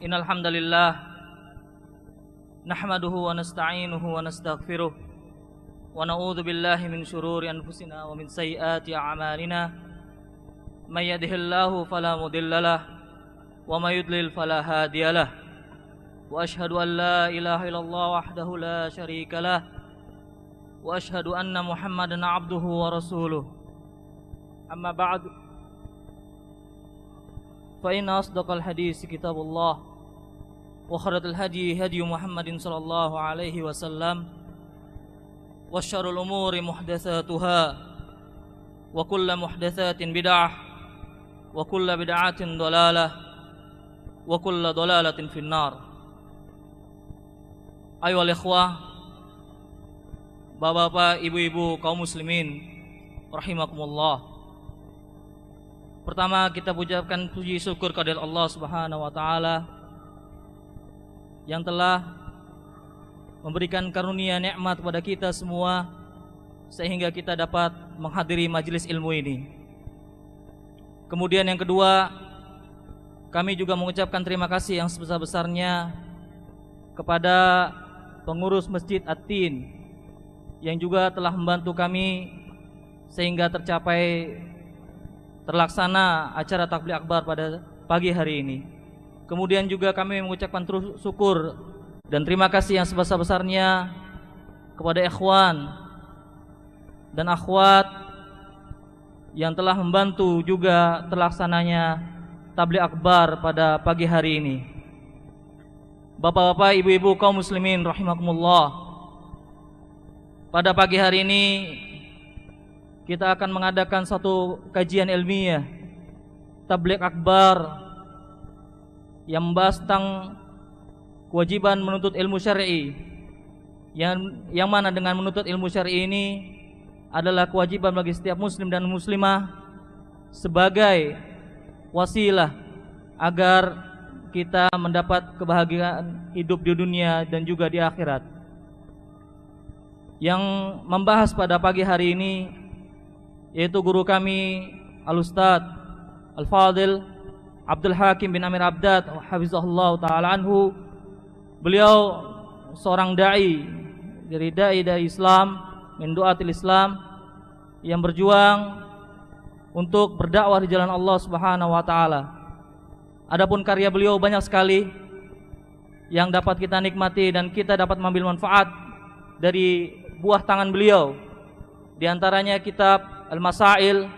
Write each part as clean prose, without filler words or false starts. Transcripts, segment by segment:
Innal hamdalillah nahmaduhu wa nasta'inuhu wa nastaghfiruh wa na'udzu billahi min shururi anfusina wa min sayyiati a'malina may yahdihillahu fala mudhillalah wa may yudlil fala hadiyalah wa ashhadu an la ilaha illallah wahdahu la syarikalah wa ashhadu anna Muhammadan 'abduhu wa rasuluh. Amma ba'd, fa inna asdaqal hadits kitabullah wa khairal hadi hadi Muhammadin sallallahu alaihi wasallam wa syarrul umuri muhdatsatuha wa kullu muhdatsatin bid'ah wa kullu bid'atin dhalalah wa kullu dhalalatin finnar. Ayohal ikhwah, bapak-bapak, ibu-ibu kaum muslimin rahimakumullah. Pertama, kita ucapkan puji syukur kepada Allah Subhanahu wa taala yang telah memberikan karunia nikmat kepada kita semua sehingga kita dapat menghadiri majelis ilmu ini. Kemudian yang kedua, kami juga mengucapkan terima kasih yang sebesar-besarnya kepada pengurus Masjid At-Tin yang juga telah membantu kami sehingga terlaksana acara takbir akbar pada pagi hari ini. Kemudian juga kami mengucapkan syukur dan terima kasih yang sebesar-besarnya kepada ikhwan dan akhwat yang telah membantu juga terlaksananya tabligh akbar pada pagi hari ini. Bapak-bapak, ibu-ibu kaum muslimin rahimakumullah. Pada pagi hari ini kita akan mengadakan satu kajian ilmiah tabligh akbar yang membahas tentang kewajiban menuntut ilmu syar'i, yang mana dengan menuntut ilmu syar'i ini adalah kewajiban bagi setiap muslim dan muslimah sebagai wasilah agar kita mendapat kebahagiaan hidup di dunia dan juga di akhirat. Yang membahas pada pagi hari ini yaitu guru kami Al-Ustadz Al-Fadil Abdul Hakim bin Amir Abdad hafizahullah ta'ala anhu. Beliau seorang da'i dari Islam, min du'atil Islam, yang berjuang untuk berdakwah di jalan Allah Subhanahu wa taala. Adapun karya beliau banyak sekali yang dapat kita nikmati dan kita dapat mengambil manfaat dari buah tangan beliau. Di antaranya kitab Al-Masail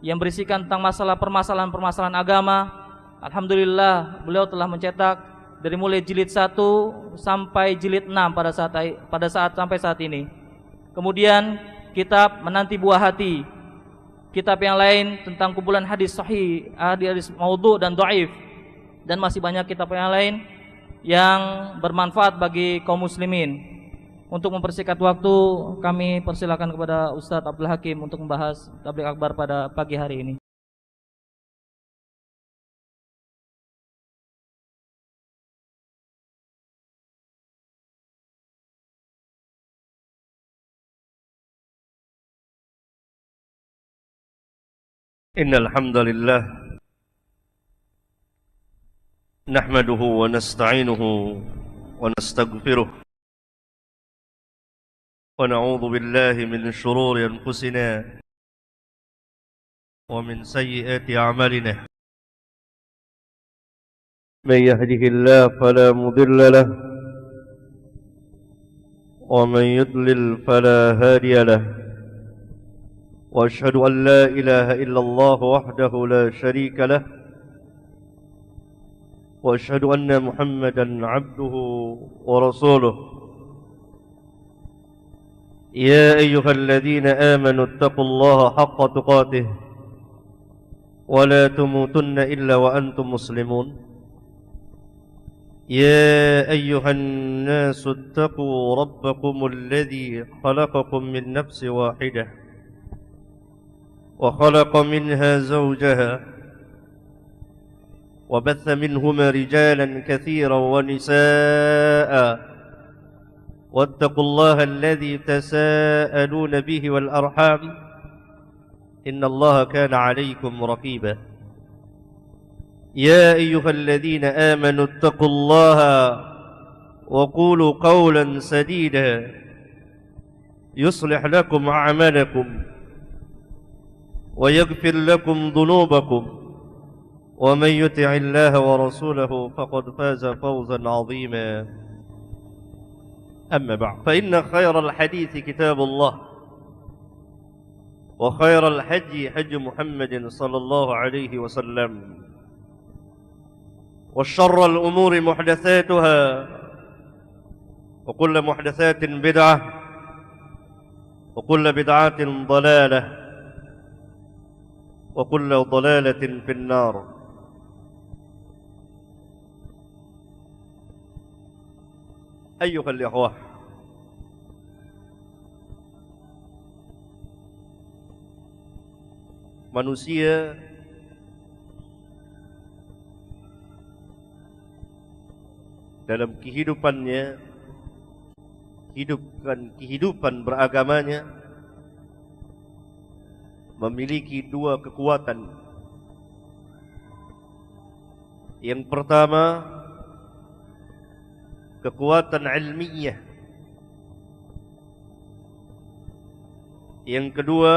yang berisikan tentang permasalahan-permasalahan agama. Alhamdulillah, beliau telah mencetak dari mulai jilid 1 sampai jilid 6 pada saat sampai saat ini. Kemudian kitab Menanti Buah Hati, kitab yang lain tentang kumpulan hadis sahih, hadis maudhu dan dhaif, dan masih banyak kitab yang lain yang bermanfaat bagi kaum muslimin. Untuk mempersingkat waktu, kami persilakan kepada Ustadz Abdul Hakim untuk membahas tabligh akbar pada pagi hari ini. Innal hamdalillah nahmaduhu wa nasta'inuhu wa nastaghfiruh wa na'udzu billahi min shururi anfusina wa min sayyiati a'malina. May yahdihillahu fala mudilla lahu wa may yudlil fala hadiya lahu. Wa ashhadu an la ilaha illallah wahdahu la sharika lahu wa ashhadu anna Muhammadan 'abduhu wa rasuluh. يا أيها الذين آمنوا اتقوا الله حق تقاته ولا تموتن إلا وأنتم مسلمون. يا أيها الناس اتقوا ربكم الذي خلقكم من نفس واحدة وخلق منها زوجها وبث منهما رجالا كثيرا ونساء واتقوا الله الذي تساءلون به والأرحام إن الله كان عليكم رقيبا. يا أيها الذين آمنوا اتقوا الله وقولوا قولا سديدا يصلح لكم أعمالكم ويغفر لكم ذنوبكم ومن يطع الله ورسوله فقد فاز فوزا عظيما. أما بعد، فإن خير الحديث كتاب الله وخير الحج حج محمد صلى الله عليه وسلم وشر الأمور محدثاتها وكل محدثات بدعة وكل بدعة ضلالة وكل ضلالة في النار. أيها الإخوة، manusia dalam kehidupannya, kehidupan beragamanya, memiliki dua kekuatan. Yang pertama, kekuatan ilmiah. Yang kedua,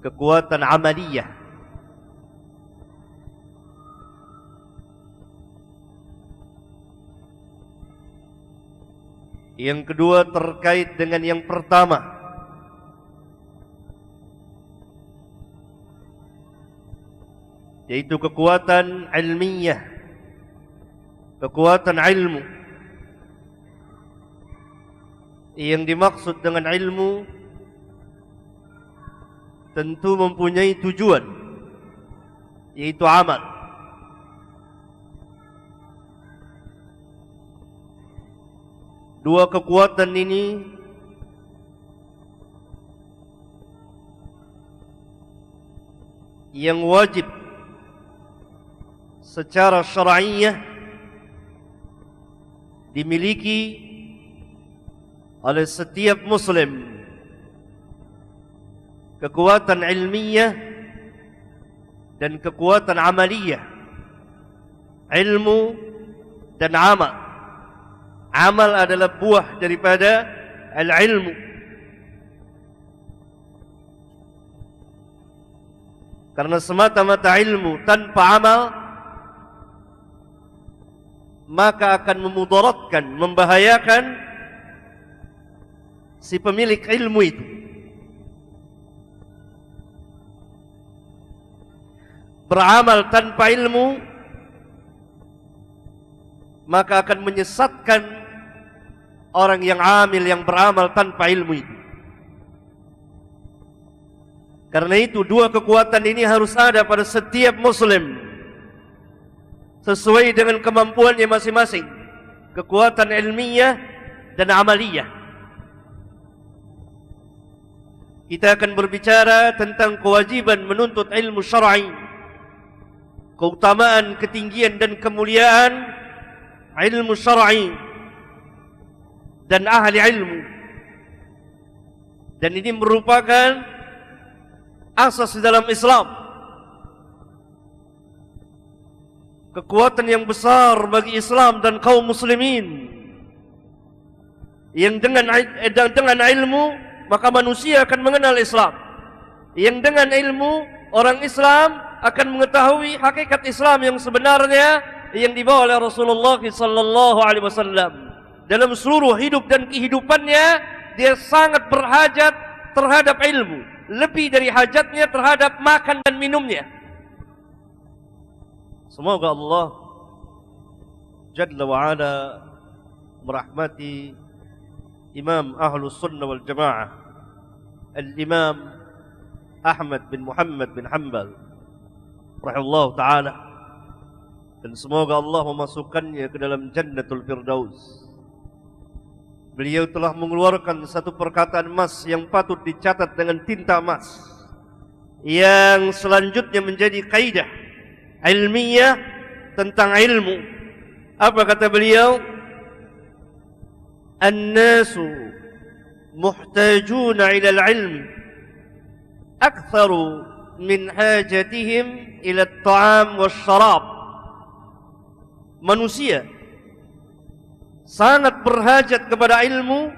kekuatan amaliyah. Yang kedua terkait dengan yang pertama, yaitu kekuatan ilmiah, kekuatan ilmu. Yang dimaksud dengan ilmu tentu mempunyai tujuan, yaitu amal. Dua kekuatan ini yang wajib secara syar'iyah dimiliki oleh setiap muslim. Kekuatan ilmiah dan kekuatan amaliyah. Ilmu dan amal. Amal adalah buah daripada al-ilmu. Karena semata-mata ilmu tanpa amal maka akan memudaratkan, membahayakan si pemilik ilmu itu. Beramal tanpa ilmu maka akan menyesatkan orang yang amil, yang beramal tanpa ilmu itu. Karena itu dua kekuatan ini harus ada pada setiap muslim sesuai dengan kemampuannya masing-masing. Kekuatan ilmiah dan amaliyah. Kita akan berbicara tentang kewajiban menuntut ilmu syar'i, keutamaan, ketinggian dan kemuliaan ilmu syar'i dan ahli ilmu. Dan ini merupakan asas dalam Islam. Kekuatan yang besar bagi Islam dan kaum muslimin. Yang dengan ilmu maka manusia akan mengenal Islam. Yang dengan ilmu orang Islam akan mengetahui hakikat Islam yang sebenarnya yang dibawa oleh Rasulullah sallallahu alaihi wasallam. Dalam seluruh hidup dan kehidupannya dia sangat berhajat terhadap ilmu, lebih dari hajatnya terhadap makan dan minumnya. Semoga Allah Jalla wa Ala merahmati Imam Ahlus Sunnah wal Jamaah Al-Imam Ahmad bin Muhammad bin Hanbal rahimahullah ta'ala, dan semoga Allah memasukkannya ke dalam Jannatul Firdaus. Beliau telah mengeluarkan satu perkataan emas yang patut dicatat dengan tinta emas, yang selanjutnya menjadi kaidah ilmiah tentang ilmu. Apa kata beliau? An-nasu muhtajuna ila al-ilm aktharu min hajatihim ila at-ta'am wash-sharab. manusia sangat berhajat kepada ilmu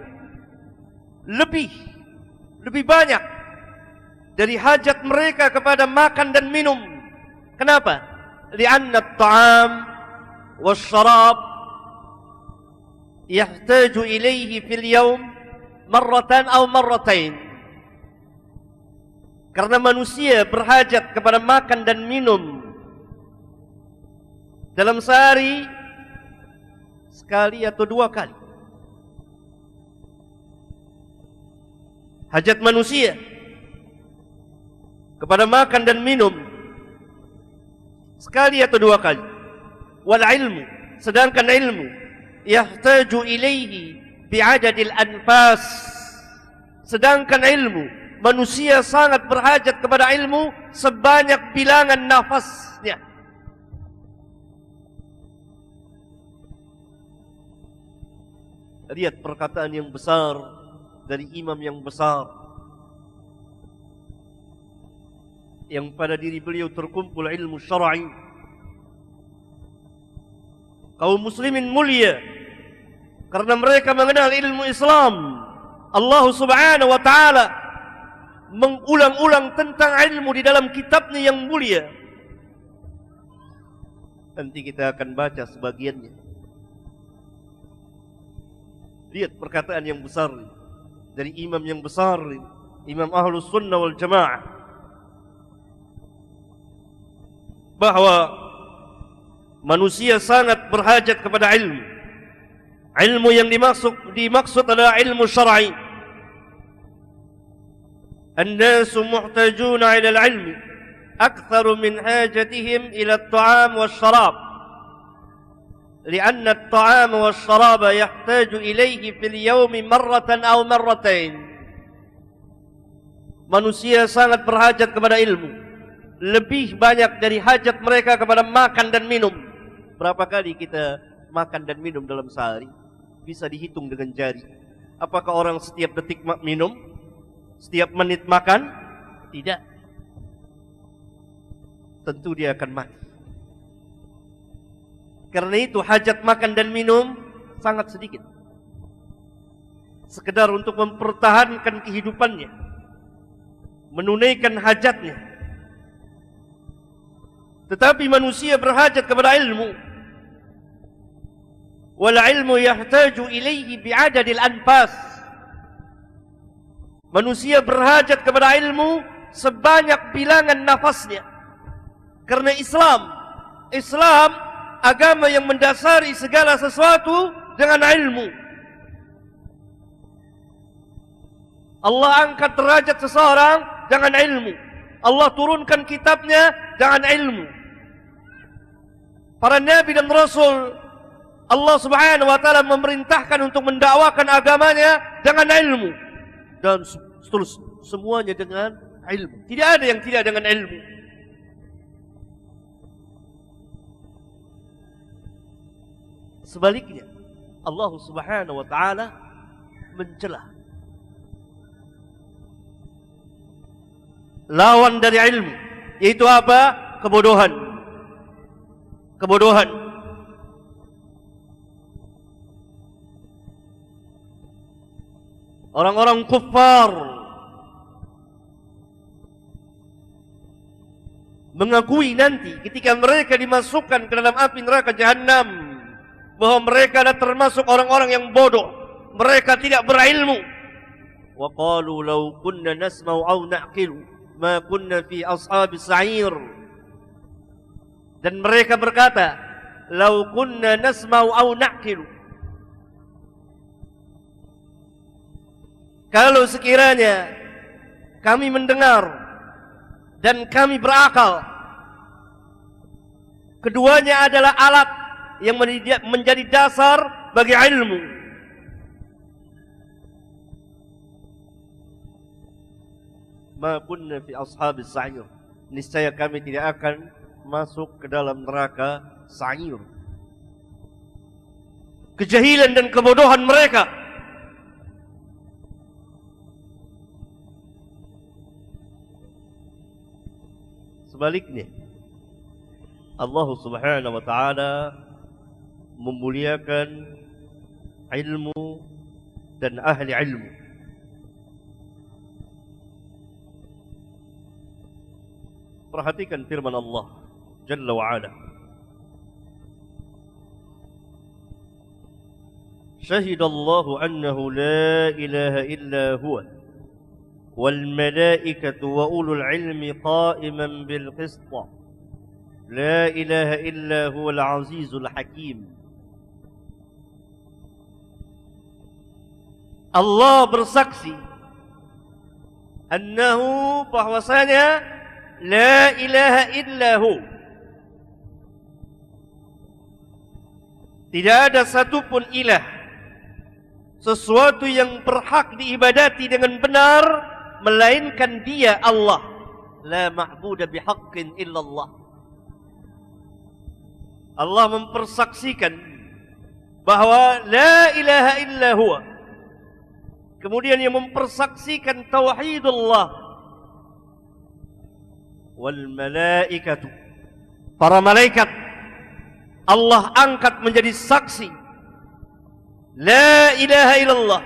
lebih banyak dari hajat mereka kepada makan dan minum. Kenapa? Li'anna at-ta'am wash-sharab yahtaju ilayhi fil yawm marratan aw marratain. Karena manusia berhajat kepada makan dan minum dalam sehari sekali atau dua kali. Hajat manusia kepada makan dan minum sekali atau dua kali. Wal ilmu, sedangkan ilmu yahtaju ilaihi bi'adadil anfas. Sedangkan ilmu, manusia sangat berhajat kepada ilmu sebanyak bilangan nafasnya. Lihat perkataan yang besar dari imam yang besar, yang pada diri beliau terkumpul ilmu syar'i. Kaum muslimin mulia karena mereka mengenal ilmu Islam. Allah Subhanahu wa taala mengulang-ulang tentang ilmu di dalam kitabnya yang mulia. Nanti kita akan baca sebagiannya. Lihat perkataan yang besar dari imam yang besar, Imam Ahlus Sunnah wal Jamaah, bahwa manusia sangat berhajat kepada ilmu. Ilmu yang dimaksud adalah ilmu syar'i. An-nasu muhtajuna ila al-ilmi aktsaru min hajatihim ila at-ta'am wash-sharab. لأن الطعام والشراب يحتاج إليه في اليوم مرة أو مرتين. Manusia sangat berhajat kepada ilmu lebih banyak dari hajat mereka kepada makan dan minum. Berapa kali kita makan dan minum dalam sehari? Bisa dihitung dengan jari. Apakah orang setiap detik minum? Setiap menit makan? Tidak. Tentu dia akan mati. Karena itu hajat makan dan minum sangat sedikit. Sekedar untuk mempertahankan kehidupannya, menunaikan hajatnya. Tetapi manusia berhajat kepada ilmu. Wal ilmu yahtaju ilaihi bi'adadil anfas. Manusia berhajat kepada ilmu sebanyak bilangan nafasnya. Karena Islam agama yang mendasari segala sesuatu dengan ilmu. Allah angkat derajat seseorang dengan ilmu. Allah turunkan kitabnya dengan ilmu. Para nabi dan rasul Allah Subhanahu wa taala memerintahkan untuk mendakwakan agamanya dengan ilmu. Dan seterusnya, semuanya dengan ilmu. Tidak ada yang tidak dengan ilmu. Sebaliknya, Allah Subhanahu wa taala mencela lawan dari ilmu, yaitu apa? Kebodohan. Kebodohan. Orang-orang kufar mengakui nanti ketika mereka dimasukkan ke dalam api neraka Jahannam bahwa mereka adalah termasuk orang-orang yang bodoh. Mereka tidak berilmu. Wa qalu law kunna nasma'u aw na'qilu ma kunna fi ashabis sa'ir. Dan mereka berkata, law kunna nasma'u aw na'qilu. Kalau sekiranya kami mendengar dan kami berakal, keduanya adalah alat yang menjadi dasar bagi ilmu. Ma kunna fi ashabis sa'ir. Niscaya kami tidak akan masuk ke dalam neraka sa'ir. Kejahilan dan kebodohan mereka. Sebaliknya, Allah Subhanahu wa taala memuliakan ilmu dan ahli ilmu. Perhatikan firman Allah Jalla wa'ala. Syahidallahu annahu la ilaha illa huwa wal malaikatu wa ulul ilmi qa'iman bil qista. La ilaha illa huwal azizul hakim. Allah bersaksi annahu, bahwasanya la ilaha illahu, tidak ada satupun ilah, sesuatu yang berhak diibadati dengan benar melainkan Dia, Allah. La ma'budu bihaqqin illallah. Allah mempersaksikan bahwa la ilaha illa huwa. Kemudian yang mempersaksikan tauhidullah. Wal malaikatu, para malaikat Allah angkat menjadi saksi la ilaha illallah,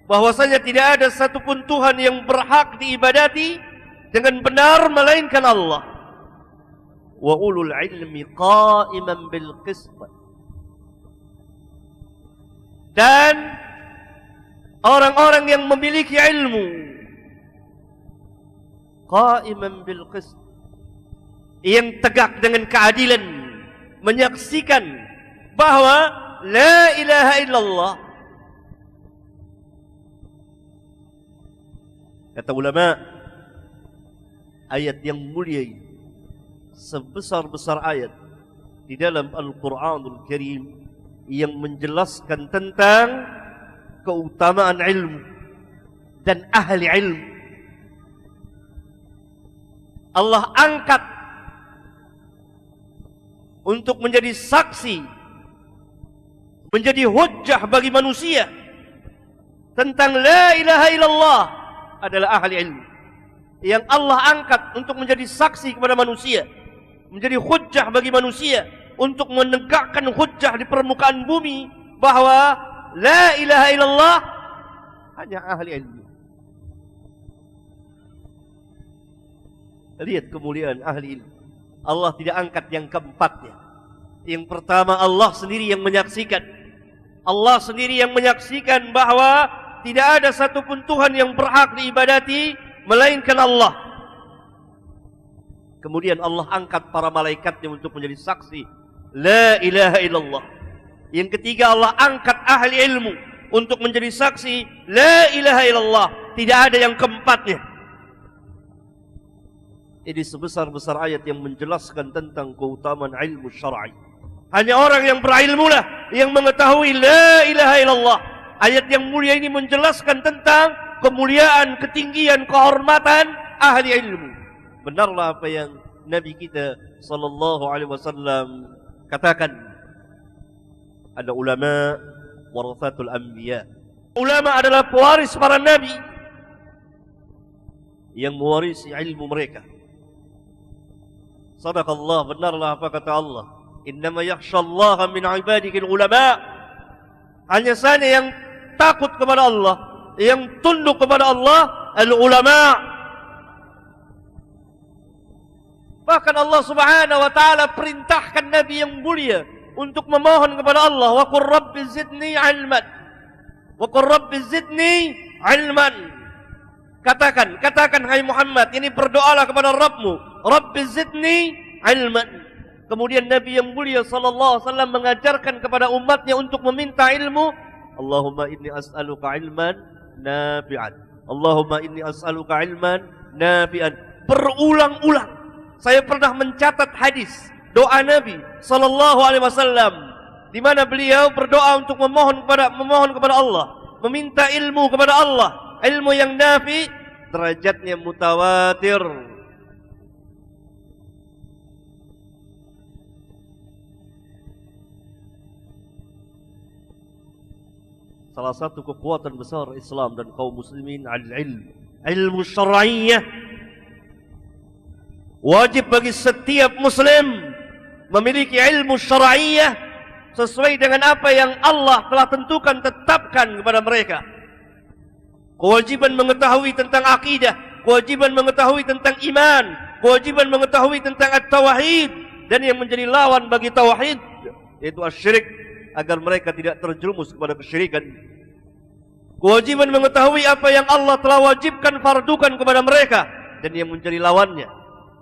bahwasanya tidak ada satupun Tuhan yang berhak diibadati dengan benar melainkan Allah. Wa ulul ilmi qa'iman bil qist, dan orang-orang yang memiliki ilmu qa'iman bil qist, yang tegak dengan keadilan, menyaksikan bahwa la ilaha illallah. Kata ulama, ayat yang mulia ini, sebesar-besar ayat di dalam Al-Quranul Karim yang menjelaskan tentang keutamaan ilmu dan ahli ilmu. Allah angkat untuk menjadi saksi, menjadi hujjah bagi manusia tentang la ilaha illallah adalah ahli ilmu. Yang Allah angkat untuk menjadi saksi kepada manusia, menjadi hujjah bagi manusia untuk menegakkan hujjah di permukaan bumi bahwa la ilaha illallah hanya ahli ilmu. Lihat kemuliaan ahli ilmu. Allah tidak angkat yang keempatnya. Yang pertama, Allah sendiri yang menyaksikan. Allah sendiri yang menyaksikan bahwa tidak ada satupun Tuhan yang berhak diibadati melainkan Allah. Kemudian Allah angkat para malaikatnya untuk menjadi saksi la ilaha illallah. Yang ketiga, Allah angkat ahli ilmu untuk menjadi saksi la ilaha illallah. Tidak ada yang keempatnya. Ini sebesar-besar ayat yang menjelaskan tentang keutamaan ilmu syar'i. Hanya orang yang berilmu lah yang mengetahui la ilaha illallah. Ayat yang mulia ini menjelaskan tentang kemuliaan, ketinggian, kehormatan ahli ilmu. Benarlah apa yang Nabi kita sallallahu alaihi wasallam katakan. Ada ulama warathatul anbiya. Ulama adalah pewaris para nabi yang mewarisi ilmu mereka. Sadaqallah, benarlah apa kata Allah. Innama yakhshallaha min ibadihi ulama. Hanya saja yang takut kepada Allah, yang tunduk kepada Allah, al-ulama. Bahkan Allah Subhanahu wa taala perintahkan nabi yang mulia untuk memohon kepada Allah, wa qur rabbi zidni ilman. Wa qur rabbi zidni ilman. Katakan hai Muhammad, ini berdoalah kepada Rabbmu, Rabbi zidni ilman. Kemudian Nabi yang mulia sallallahu alaihi wasallam mengajarkan kepada umatnya untuk meminta ilmu. Allahumma inni as'aluka ilman nafi'an. Allahumma inni as'aluka ilman nafi'an. Berulang-ulang saya pernah mencatat hadis doa Nabi sallallahu alaihi wasallam di mana beliau berdoa untuk memohon kepada Allah, meminta ilmu kepada Allah. Ilmu yang nafi, derajatnya mutawatir. Salah satu kekuatan besar Islam dan kaum muslimin al-ilm, ilmu syar'iyyah. Wajib bagi setiap muslim memiliki ilmu syar'iyyah sesuai dengan apa yang Allah telah tentukan, tetapkan kepada mereka. Kewajiban mengetahui tentang akidah, kewajiban mengetahui tentang iman, kewajiban mengetahui tentang at-tauhid, dan yang menjadi lawan bagi tauhid yaitu asyirik, agar mereka tidak terjerumus kepada kesyirikan. Kewajiban mengetahui apa yang Allah telah wajibkan, fardukan kepada mereka, dan yang menjadi lawannya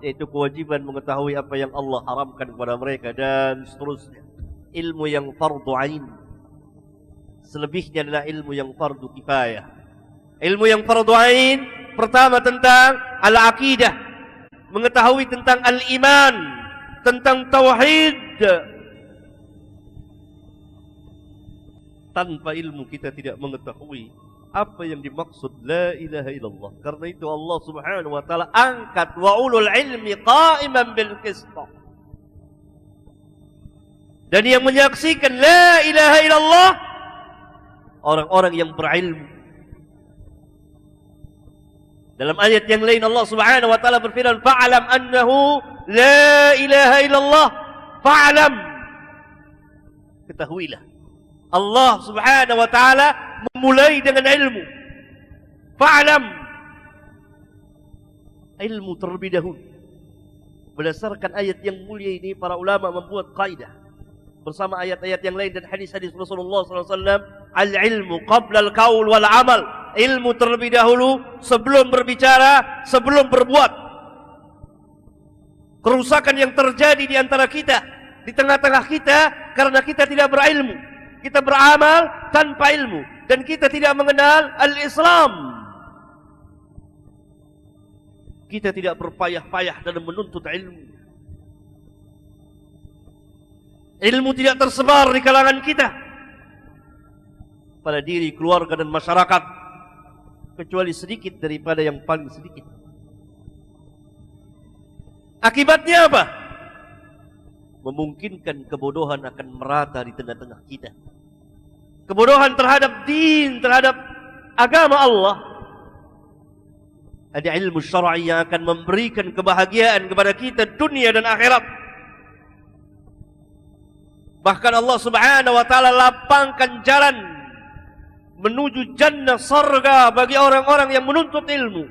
yaitu kewajiban mengetahui apa yang Allah haramkan kepada mereka, dan seterusnya. Ilmu yang fardu ain, selebihnya adalah ilmu yang fardu kifayah. Ilmu yang fardu ain pertama tentang al-aqidah, mengetahui tentang al-iman, tentang tauhid. Tanpa ilmu kita tidak mengetahui apa yang dimaksud la ilaha illallah. Karena itu Allah Subhanahu wa taala angkat wa ulul ilmi qa'iman bil qist. Dan yang menyaksikan la ilaha illallah orang-orang yang berilmu. Dalam ayat yang lain Allah Subhanahu wa taala berfirman, fa'lam annahu la ilaha illallah, fa'lam, ketahuilah. Allah Subhanahu wa taala memulai dengan ilmu. Fa'lam, ilmu terlebih dahulu. Berdasarkan ayat yang mulia ini, para ulama membuat kaidah bersama ayat-ayat yang lain dan hadis-hadis Rasulullah SAW. Al-ilmu qabla al-qaul wal amal. Ilmu terlebih dahulu sebelum berbicara, sebelum berbuat. Kerusakan yang terjadi di antara kita, di tengah-tengah kita, karena kita tidak berilmu. Kita beramal tanpa ilmu, dan kita tidak mengenal al-Islam. Kita tidak berpayah-payah dalam menuntut ilmu. Ilmu tidak tersebar di kalangan kita, pada diri, keluarga, dan masyarakat, kecuali sedikit daripada yang paling sedikit. Akibatnya apa? Memungkinkan kebodohan akan merata di tengah-tengah kita. Kebodohan terhadap din, terhadap agama Allah. Ada ilmu syar'i yang akan memberikan kebahagiaan kepada kita dunia dan akhirat. Bahkan Allah Subhanahu wa taala lapangkan jalan menuju jannah, surga bagi orang-orang yang menuntut ilmu.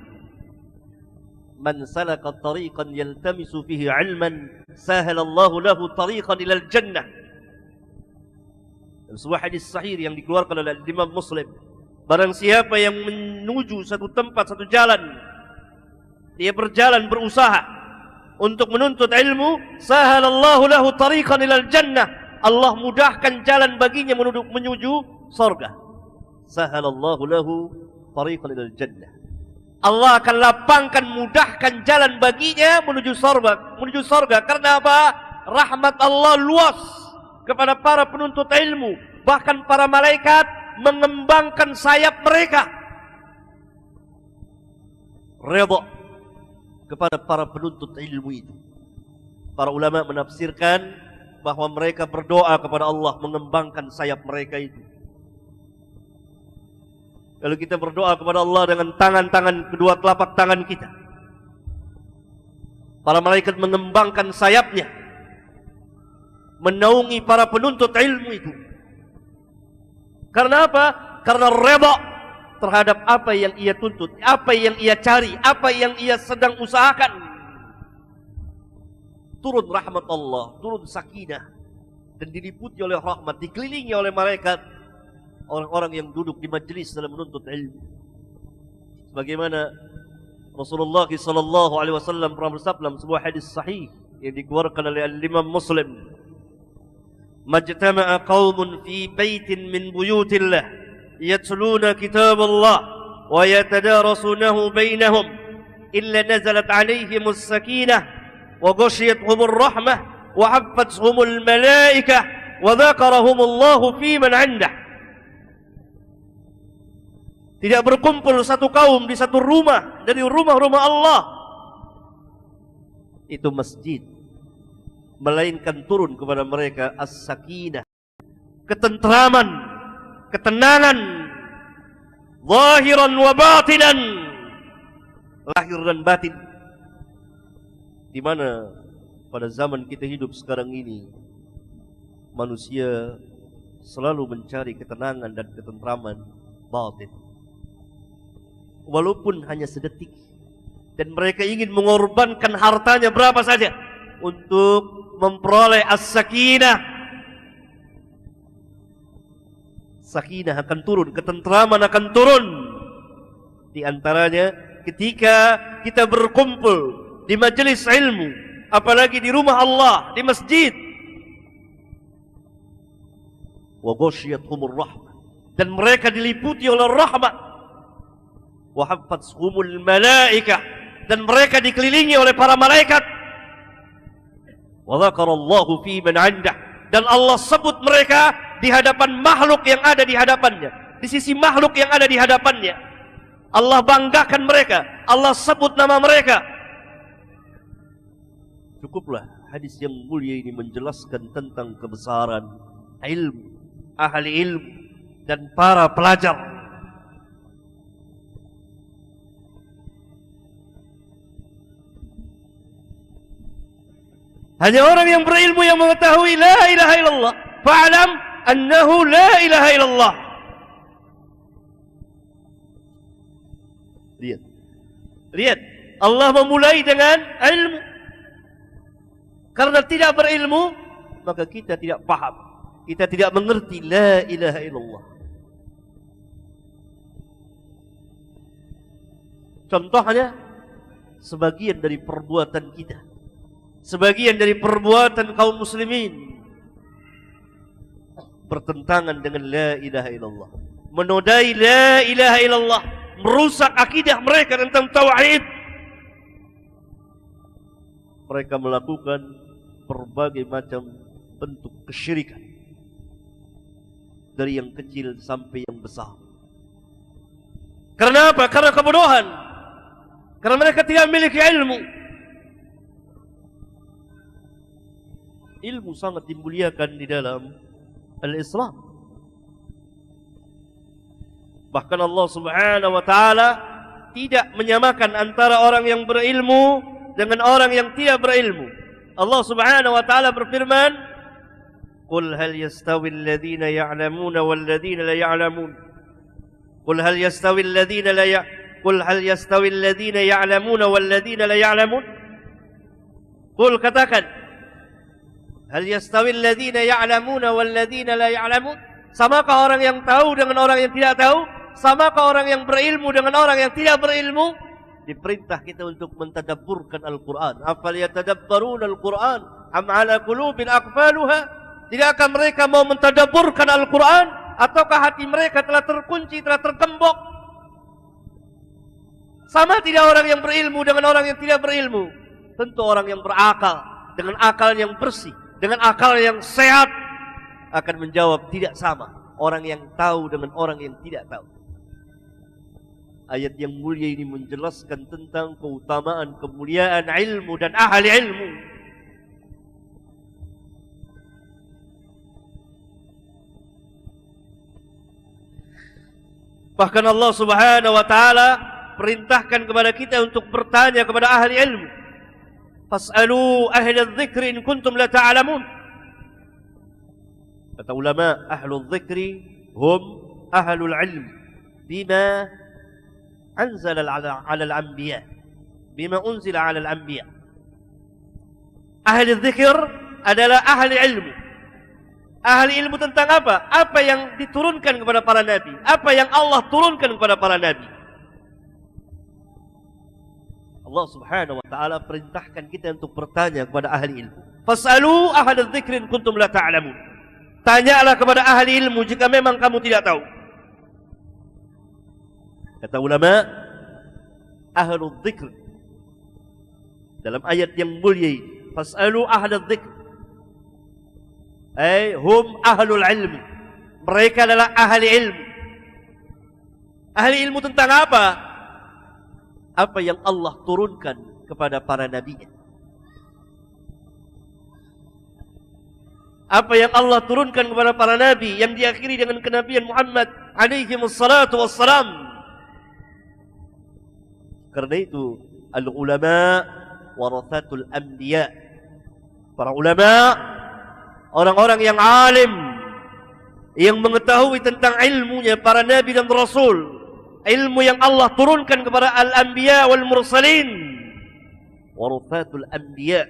Man salaka tariqan yaltamisu fihi ilman, sahalallahu lahu tariqan ilal jannah. Sebuah hadis sahih yang dikeluarkan oleh Imam Muslim. Barang siapa yang menuju satu tempat, satu jalan, dia berjalan, berusaha untuk menuntut ilmu, sahalallahu lahu tariqan ilal jannah. Allah mudahkan jalan baginya menuju surga. Sahalallahu lahu tariqan ilal jannah. Allah akan lapangkan, mudahkan jalan baginya menuju surga. Karena apa? Rahmat Allah luas kepada para penuntut ilmu. Bahkan para malaikat mengembangkan sayap mereka, redha kepada para penuntut ilmu itu. Para ulama menafsirkan bahwa mereka berdoa kepada Allah mengembangkan sayap mereka itu. Kalau kita berdoa kepada Allah dengan tangan-tangan, kedua telapak tangan kita, para malaikat mengembangkan sayapnya, menaungi para penuntut ilmu itu. Karena apa? Karena redha terhadap apa yang ia tuntut, apa yang ia cari, apa yang ia sedang usahakan. Turun rahmat Allah, turun sakinah, dan diliputi oleh rahmat, dikelilingi oleh malaikat orang-orang yang duduk di majlis dalam menuntut ilmu. Sebagaimana Rasulullah SAW pernah bersabda dalam sebuah hadis sahih yang dikeluarkan oleh Imam Muslim, majtama'a qaumun fi baitin min buyutillah yatluna kitab Allah wa yatadarasunahu bainahum illa nazalat alaihimus sakinah wa ghashiyatuhumur rahmah wa haffathumul malaikah wa dzakarahumullahu fi man 'indah. Tidak berkumpul satu kaum di satu rumah dari rumah-rumah Allah, itu masjid, melainkan turun kepada mereka as-sakinah, ketentraman, ketenangan, zahiran wa batinan, lahir dan batin. Di mana pada zaman kita hidup sekarang ini manusia selalu mencari ketenangan dan ketentraman batin, walaupun hanya sedetik, dan mereka ingin mengorbankan hartanya berapa saja untuk memperoleh as-sakinah. Sakinah akan turun, ketentraman akan turun. Di antaranya ketika kita berkumpul di majelis ilmu, apalagi di rumah Allah, di masjid. Wa ghasyiyatuhumur rahmah, dan mereka diliputi oleh rahmat. Wa haffathumul malaikah, dan mereka dikelilingi oleh para malaikat. Wa dzakarallahu fi man 'indah, dan Allah sebut mereka di hadapan makhluk yang ada di hadapannya, di sisi makhluk yang ada di hadapannya. Allah banggakan mereka, Allah sebut nama mereka. Cukuplah hadis yang mulia ini menjelaskan tentang kebesaran ilmu, ahli ilmu, dan para pelajar. Hanya orang yang berilmu yang mengetahui la ilaha illallah. Fa'lam annahu la ilaha illallah. Lihat, Allah memulai dengan ilmu. Karena tidak berilmu, maka kita tidak paham, kita tidak mengerti la ilaha illallah. Contohnya, sebagian dari perbuatan kita, sebagian dari perbuatan kaum muslimin bertentangan dengan la ilaha illallah, menodai la ilaha illallah, merusak akidah mereka tentang tauhid. Mereka melakukan berbagai macam bentuk kesyirikan, dari yang kecil sampai yang besar. Karena apa? Karena kebodohan. Karena mereka tidak memiliki ilmu. Ilmu sangat dimuliakan di dalam al-Islam. Bahkan Allah Subhanahu wa taala tidak menyamakan antara orang yang berilmu dengan orang yang tidak berilmu. Allah Subhanahu wa taala berfirman, "Qul hal yastawi alladhina ya'lamuna wal ladhina la ya'lamun? Qul hal yastawi alladhina Qul hal yastawi alladhina ya'lamuna wal ladhina la ya'lamun?" Qul, katakan, hal yastawi alladhina ya'lamuna wal ladhina la ya'lamun? Samakah orang yang tahu dengan orang yang tidak tahu? Samakah orang yang berilmu dengan orang yang tidak berilmu? Diperintah kita untuk mentadabburkan Al-Quran. Afal yatadabbaruna Al-Quran am ala qulubin aqfaluha? Tidakkah mereka mau mentadabburkan Al-Quran? Ataukah hati mereka telah terkunci, telah tergembok? Sama tidak orang yang berilmu dengan orang yang tidak berilmu? Tentu orang yang berakal, dengan akal yang bersih, dengan akal yang sehat, akan menjawab tidak sama orang yang tahu dengan orang yang tidak tahu. Ayat yang mulia ini menjelaskan tentang keutamaan, kemuliaan ilmu dan ahli ilmu. Bahkan Allah Subhanahu wa taala perintahkan kepada kita untuk bertanya kepada ahli ilmu. Fas'alu ahla dzikri in kuntum la ta'lamun. Kata ulama, ahlul dzikri hum ahlul ilm bima anzala 'ala al-anbiya, bima unzila 'ala al-anbiya. Ahli dzikir adalah ahli ilmu. Ahli ilmu tentang apa? Apa yang diturunkan kepada para nabi, apa yang Allah turunkan kepada para nabi. Allah Subhanahu wa taala perintahkan kita untuk bertanya kepada ahli ilmu. Fas'alu ahla dzikri in kuntum la ta'lamun. Tanyalah kepada ahli ilmu jika memang kamu tidak tahu. Kata ulama, ahlul dzikr dalam ayat yang mulia ini, fas'alu ahla dzikr, ay hum ahlul ilmi. Mereka adalah ahli ilmu. Ahli ilmu tentang apa? Apa yang Allah turunkan kepada para nabi-Nya. Apa yang Allah turunkan kepada para nabi yang diakhiri dengan kenabian Muhammad alaihi wassalatu wassalam. Karena itu al-ulama warathatul anbiya. Para ulama orang-orang yang alim, yang mengetahui tentang ilmunya para nabi dan rasul, ilmu yang Allah turunkan kepada al-anbiya wal mursalin, warathatul anbiya.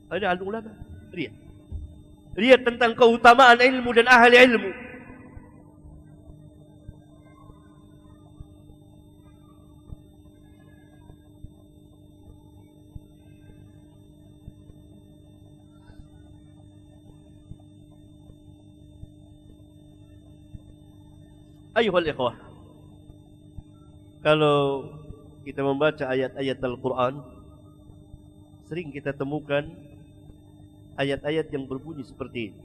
Ada al-ulama. Lihat tentang keutamaan ilmu dan ahli ilmu. Ayuhal ikhwah, kalau kita membaca ayat-ayat Al-Quran, sering kita temukan ayat-ayat yang berbunyi seperti ini.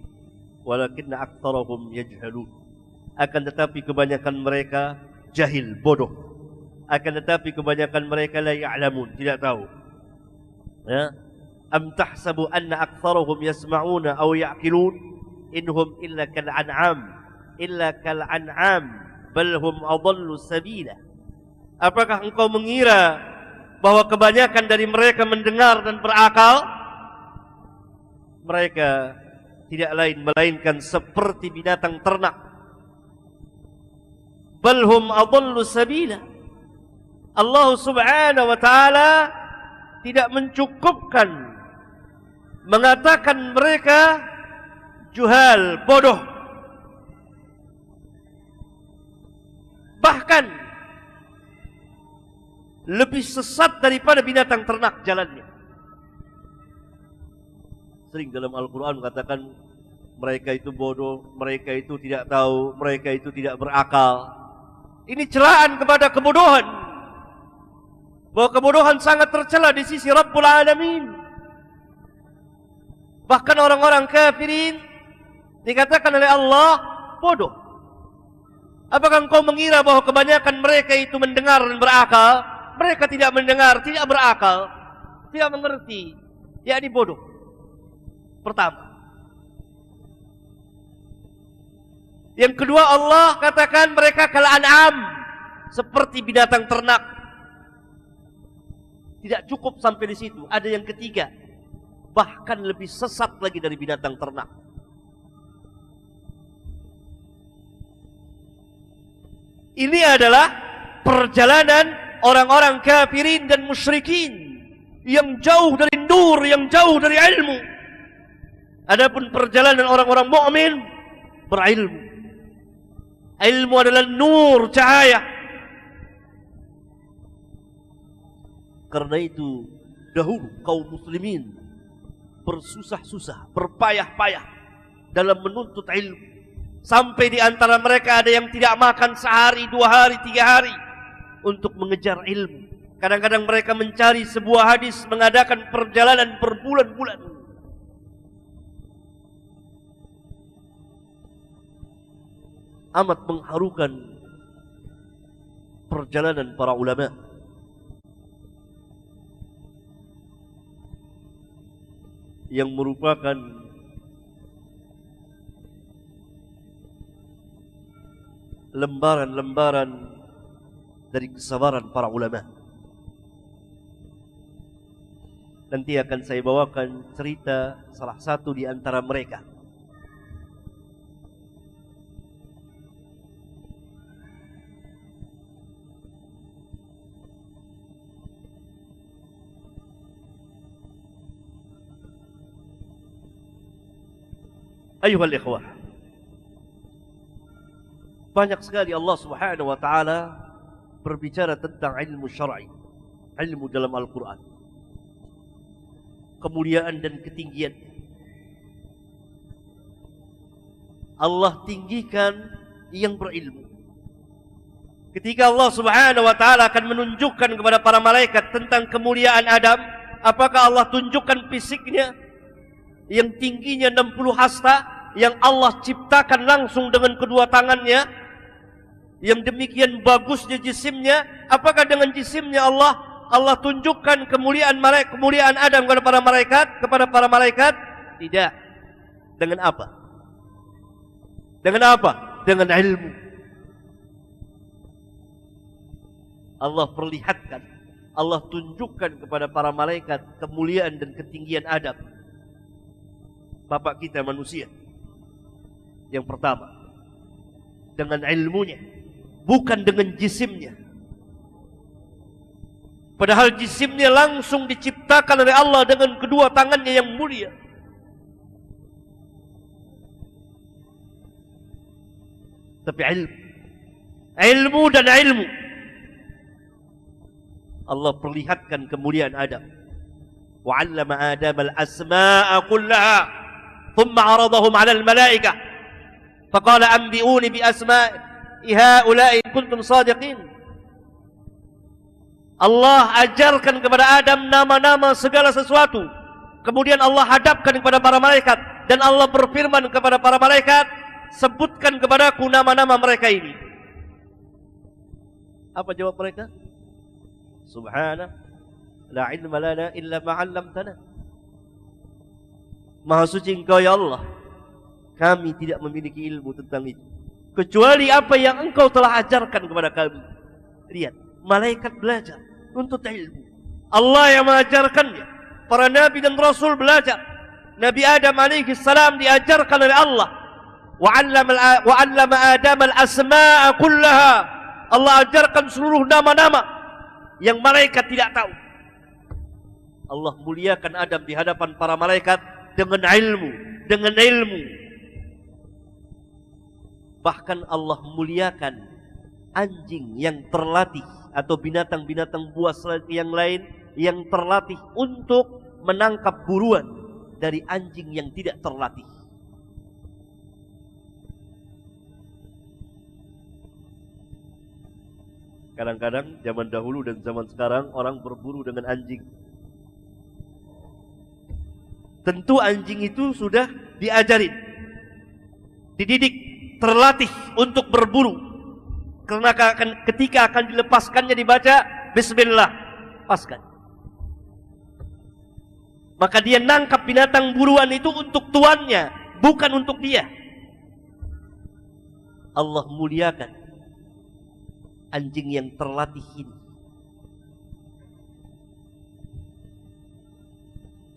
Walakinna aktsarahum yajhalun. Akan tetapi kebanyakan mereka jahil, bodoh. Akan tetapi kebanyakan mereka la ya'lamun, tidak tahu. Ya? Am tahsabu anna aktsarahum yasma'una aw ya'qilun inhum illa kal an'am bal hum adallu sabila. Apakah engkau mengira bahwa kebanyakan dari mereka mendengar dan berakal? Mereka tidak lain melainkan seperti binatang ternak. Bal hum adallu sabila. Allah Subhanahu wa taala tidak mencukupkan mengatakan mereka juhal, bodoh. Bahkan lebih sesat daripada binatang ternak jalannya. Sering dalam Al-Quran mengatakan mereka itu bodoh, mereka itu tidak tahu, mereka itu tidak berakal. Ini celaan kepada kebodohan, bahwa kebodohan sangat tercela di sisi Rabbul Alamin. Bahkan orang-orang kafirin dikatakan oleh Allah bodoh. Apakah engkau mengira bahwa kebanyakan mereka itu mendengar dan berakal? Mereka tidak mendengar, tidak berakal, tidak mengerti, yakni bodoh. Pertama. Yang kedua, Allah katakan mereka kal an'am, seperti binatang ternak. Tidak cukup sampai di situ, ada yang ketiga, bahkan lebih sesat lagi dari binatang ternak. Ini adalah perjalanan orang-orang kafirin dan musyrikin yang jauh dari nur, yang jauh dari ilmu. Adapun perjalanan orang-orang mukmin berilmu. Ilmu adalah nur, cahaya. Karena itu dahulu kaum muslimin bersusah-susah, berpayah-payah dalam menuntut ilmu. Sampai di antara mereka ada yang tidak makan sehari, 2 hari, 3 hari untuk mengejar ilmu. Kadang-kadang mereka mencari sebuah hadis, mengadakan perjalanan berbulan-bulan. Amat mengharukan perjalanan para ulama. Yang merupakan lembaran-lembaran dari kesabaran para ulama. Nanti akan saya bawakan cerita salah satu di antara mereka. Ayuhal ikhwah, banyak sekali Allah Subhanahu wa taala berbicara tentang ilmu syar'i, ilmu dalam Al-Quran, kemuliaan dan ketinggian. Allah tinggikan yang berilmu. Ketika Allah Subhanahu wa taala akan menunjukkan kepada para malaikat tentang kemuliaan Adam, apakah Allah tunjukkan fisiknya yang tingginya 60 hasta, yang Allah ciptakan langsung dengan kedua tangannya, yang demikian bagusnya jisimnya? Apakah dengan jisimnya Allah tunjukkan kemuliaan Adam kepada para malaikat? Tidak. Dengan apa? Dengan apa? Dengan ilmu. Allah perlihatkan, Allah tunjukkan kepada para malaikat kemuliaan dan ketinggian Adam bapak kita manusia. Yang pertama, dengan ilmunya, bukan dengan jisimnya. Padahal jisimnya langsung diciptakan oleh Allah dengan kedua tangannya yang mulia. Tapi ilmu dan ilmu, Allah perlihatkan kemuliaan Adam. وَعَلَّمَ آدَمَ الْأَسْمَاءَ كُلَّهَا ثُمَّ عَرَضَهُمْ عَلَى الْمَلَائِكَةِ فَقَالَ أَنْبِئُونِي بِأَسْمَاءِ هَؤُلَاءِ إِن كُنتُمْ صَادِقِينَ. Allah ajarkan kepada Adam nama-nama segala sesuatu. Kemudian Allah hadapkan kepada para malaikat, dan Allah berfirman kepada para malaikat, sebutkan kepadaku nama-nama mereka ini. Apa jawab mereka? Subhana, la ilma lana illa ma 'allamtana. Maha suci Engkau ya Allah, kami tidak memiliki ilmu tentang itu kecuali apa yang Engkau telah ajarkan kepada kami. Lihat, malaikat belajar untuk ilmu, Allah yang mengajarkannya. Para nabi dan rasul belajar. Nabi Adam alaihi salam diajarkan oleh Allah. Wa'allama Adam al-asma'a kullaha. Allah ajarkan seluruh nama-nama yang malaikat tidak tahu. Allah muliakan Adam di hadapan para malaikat dengan ilmu, dengan ilmu. Bahkan Allah muliakan anjing yang terlatih atau binatang-binatang buas yang lain yang terlatih untuk menangkap buruan dari anjing yang tidak terlatih. Kadang-kadang zaman dahulu dan zaman sekarang orang berburu dengan anjing. Tentu anjing itu sudah diajarin, dididik, terlatih untuk berburu. Karena ketika akan dilepaskannya dibaca Bismillah, lepaskan. Maka dia nangkap binatang buruan itu untuk tuannya, bukan untuk dia. Allah muliakan anjing yang terlatih ini.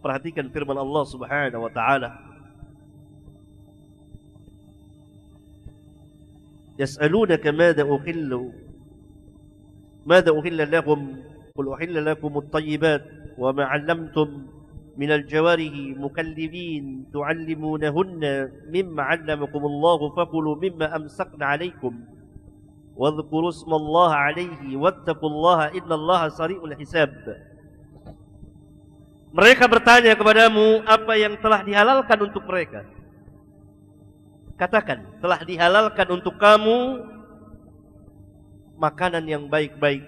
Perhatikan firman Allah Subhanahu wa taala. Yas'alunaka madza uhilla lahum qul uhilla lakum at-tayyibat wa ma 'allamtum min al-jawarihi mukallibin tu'allimunahunna mimma 'allamakum Allah faqulu mimma amsakna 'alaykum wadhkuru ismallaha 'alayhi wattaqullaha innallaha sari'ul hisab. Mereka bertanya kepadamu apa yang telah dihalalkan untuk mereka. Katakan, telah dihalalkan untuk kamu makanan yang baik-baik.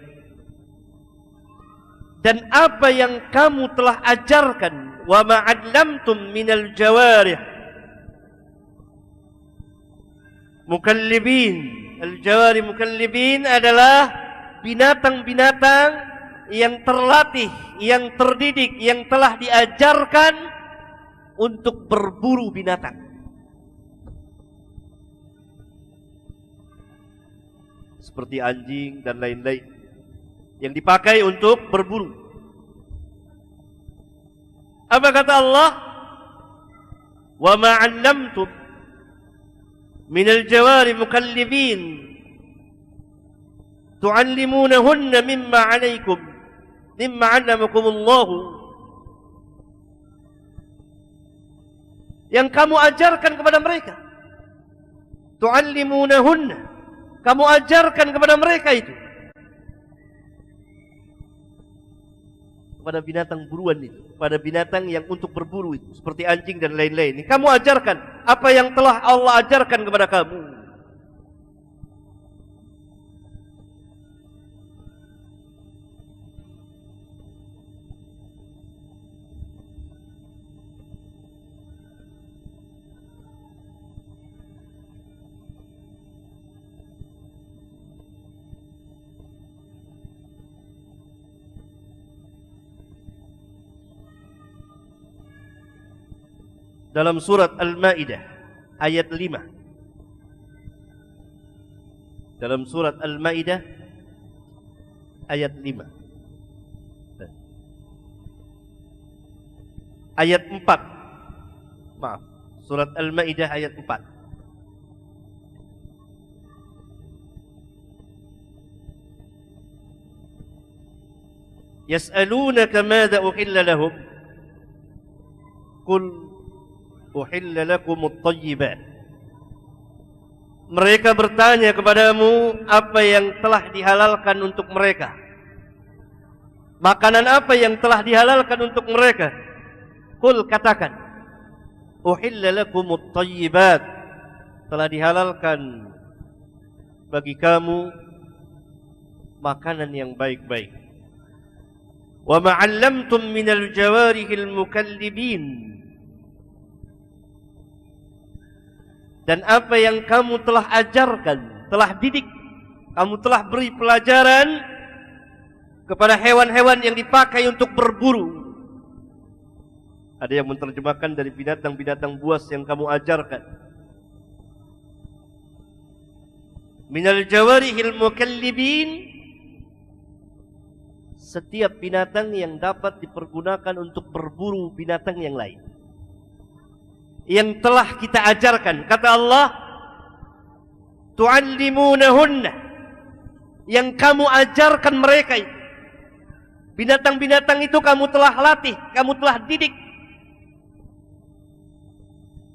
Dan apa yang kamu telah ajarkan, wa ma'allamtum minal jawarih mukallibin. Al-jawari mukallibin adalah binatang-binatang yang terlatih, yang terdidik, yang telah diajarkan untuk berburu binatang. Seperti anjing dan lain-lain yang dipakai untuk berburu. Apa kata Allah? Wa ma 'allamtum minal jawari mukallibin tu'allimunahunna mimma 'alaykum mimma 'allamakumullahu. Yang kamu ajarkan kepada mereka, tu'allimunahunna, kamu ajarkan kepada mereka itu, pada binatang buruan itu, pada binatang yang untuk berburu itu, seperti anjing dan lain-lain. Kamu ajarkan apa yang telah Allah ajarkan kepada kamu. Dalam surat Al-Maidah ayat 5. Dalam surat Al-Maidah ayat 5. Ayat 4. Maaf. Surat Al-Maidah ayat 4. Yas'alunaka madza uhilla lahum qul uhilla lakumut thayyibat. Mereka bertanya kepadamu apa yang telah dihalalkan untuk mereka. Makanan apa yang telah dihalalkan untuk mereka? Qul, katakan, uhilla lakumut thayyibat, telah dihalalkan bagi kamu makanan yang baik-baik. Wa ma 'allamtum minal jawarihil mukallibin, dan apa yang kamu telah ajarkan, telah didik, kamu telah beri pelajaran kepada hewan-hewan yang dipakai untuk berburu. Ada yang menerjemahkan dari binatang-binatang buas yang kamu ajarkan. Minal jawarihil mukallibin, setiap binatang yang dapat dipergunakan untuk berburu binatang yang lain, yang telah kita ajarkan. Kata Allah, tu'allimunahunna, yang kamu ajarkan mereka itu. Binatang-binatang itu kamu telah latih, kamu telah didik.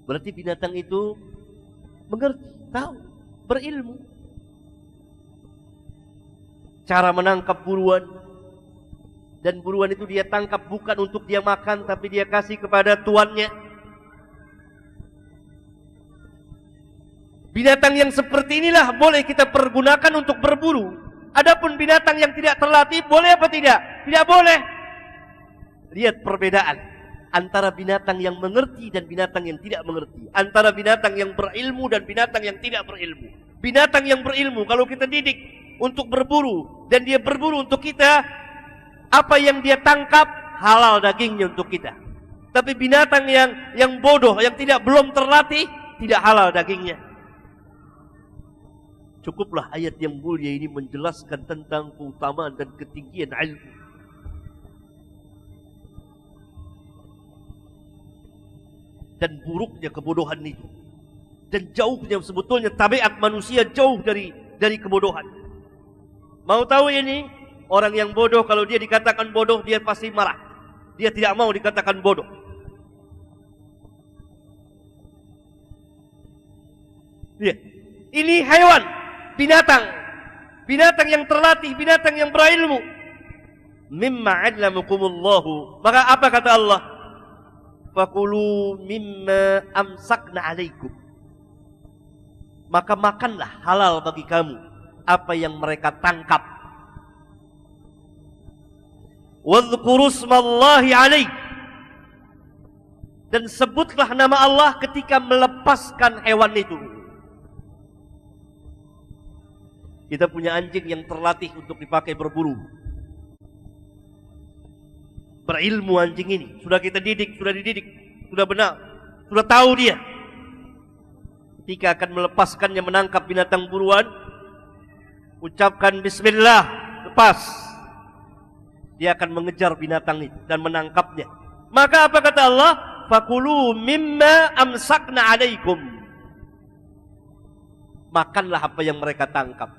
Berarti binatang itu mengerti, tahu, berilmu. Cara menangkap buruan, dan buruan itu dia tangkap bukan untuk dia makan, tapi dia kasih kepada tuannya. Binatang yang seperti inilah boleh kita pergunakan untuk berburu. Adapun binatang yang tidak terlatih, boleh apa tidak? Tidak boleh. Lihat perbedaan antara binatang yang mengerti dan binatang yang tidak mengerti. Antara binatang yang berilmu dan binatang yang tidak berilmu. Binatang yang berilmu, kalau kita didik untuk berburu, dan dia berburu untuk kita, apa yang dia tangkap, halal dagingnya untuk kita. Tapi binatang yang bodoh, yang belum terlatih, tidak halal dagingnya. Cukuplah ayat yang mulia ini menjelaskan tentang keutamaan dan ketinggian ilmu. Dan buruknya kebodohan itu. Dan jauhnya sebetulnya tabiat manusia jauh dari kebodohan. Mau tahu ini? Orang yang bodoh, kalau dia dikatakan bodoh, dia pasti marah. Dia tidak mau dikatakan bodoh. Lihat, ini hewan, binatang. Binatang yang terlatih, binatang yang berilmu. Mimma 'allamakumullahu. Maka apa kata Allah? Fakulu mimma amsakna 'alaikum. Maka makanlah, halal bagi kamu apa yang mereka tangkap. Wadhkuru smallahi 'alaih. Dan sebutlah nama Allah ketika melepaskan hewan itu. Kita punya anjing yang terlatih untuk dipakai berburu. Berilmu anjing ini, sudah kita didik, sudah dididik, sudah benar, sudah tahu dia. Ketika akan melepaskannya menangkap binatang buruan, ucapkan bismillah, lepas. Dia akan mengejar binatang itu dan menangkapnya. Maka apa kata Allah? Fakulu mimma amsakna 'alaikum. Makanlah apa yang mereka tangkap.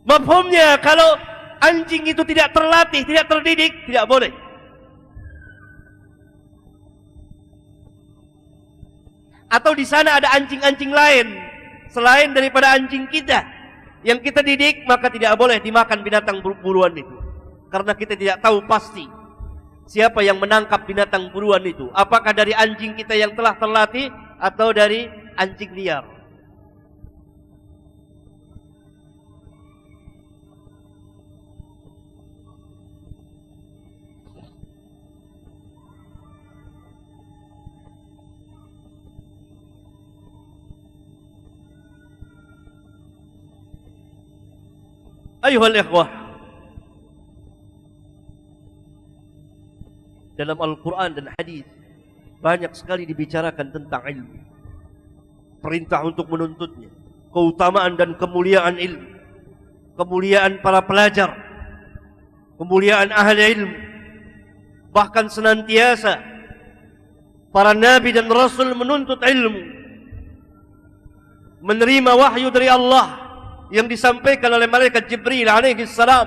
Mafhumnya, kalau anjing itu tidak terlatih, tidak terdidik, tidak boleh. Atau di sana ada anjing-anjing lain selain daripada anjing kita yang kita didik, maka tidak boleh dimakan binatang buruan itu. Karena kita tidak tahu pasti siapa yang menangkap binatang buruan itu. Apakah dari anjing kita yang telah terlatih atau dari anjing liar. Ayuhal ikhwah, dalam Al-Quran dan hadis banyak sekali dibicarakan tentang ilmu. Perintah untuk menuntutnya, keutamaan dan kemuliaan ilmu, kemuliaan para pelajar, kemuliaan ahli ilmu. Bahkan senantiasa para nabi dan rasul menuntut ilmu, menerima wahyu dari Allah yang disampaikan oleh malaikat Jibril alaihi salam.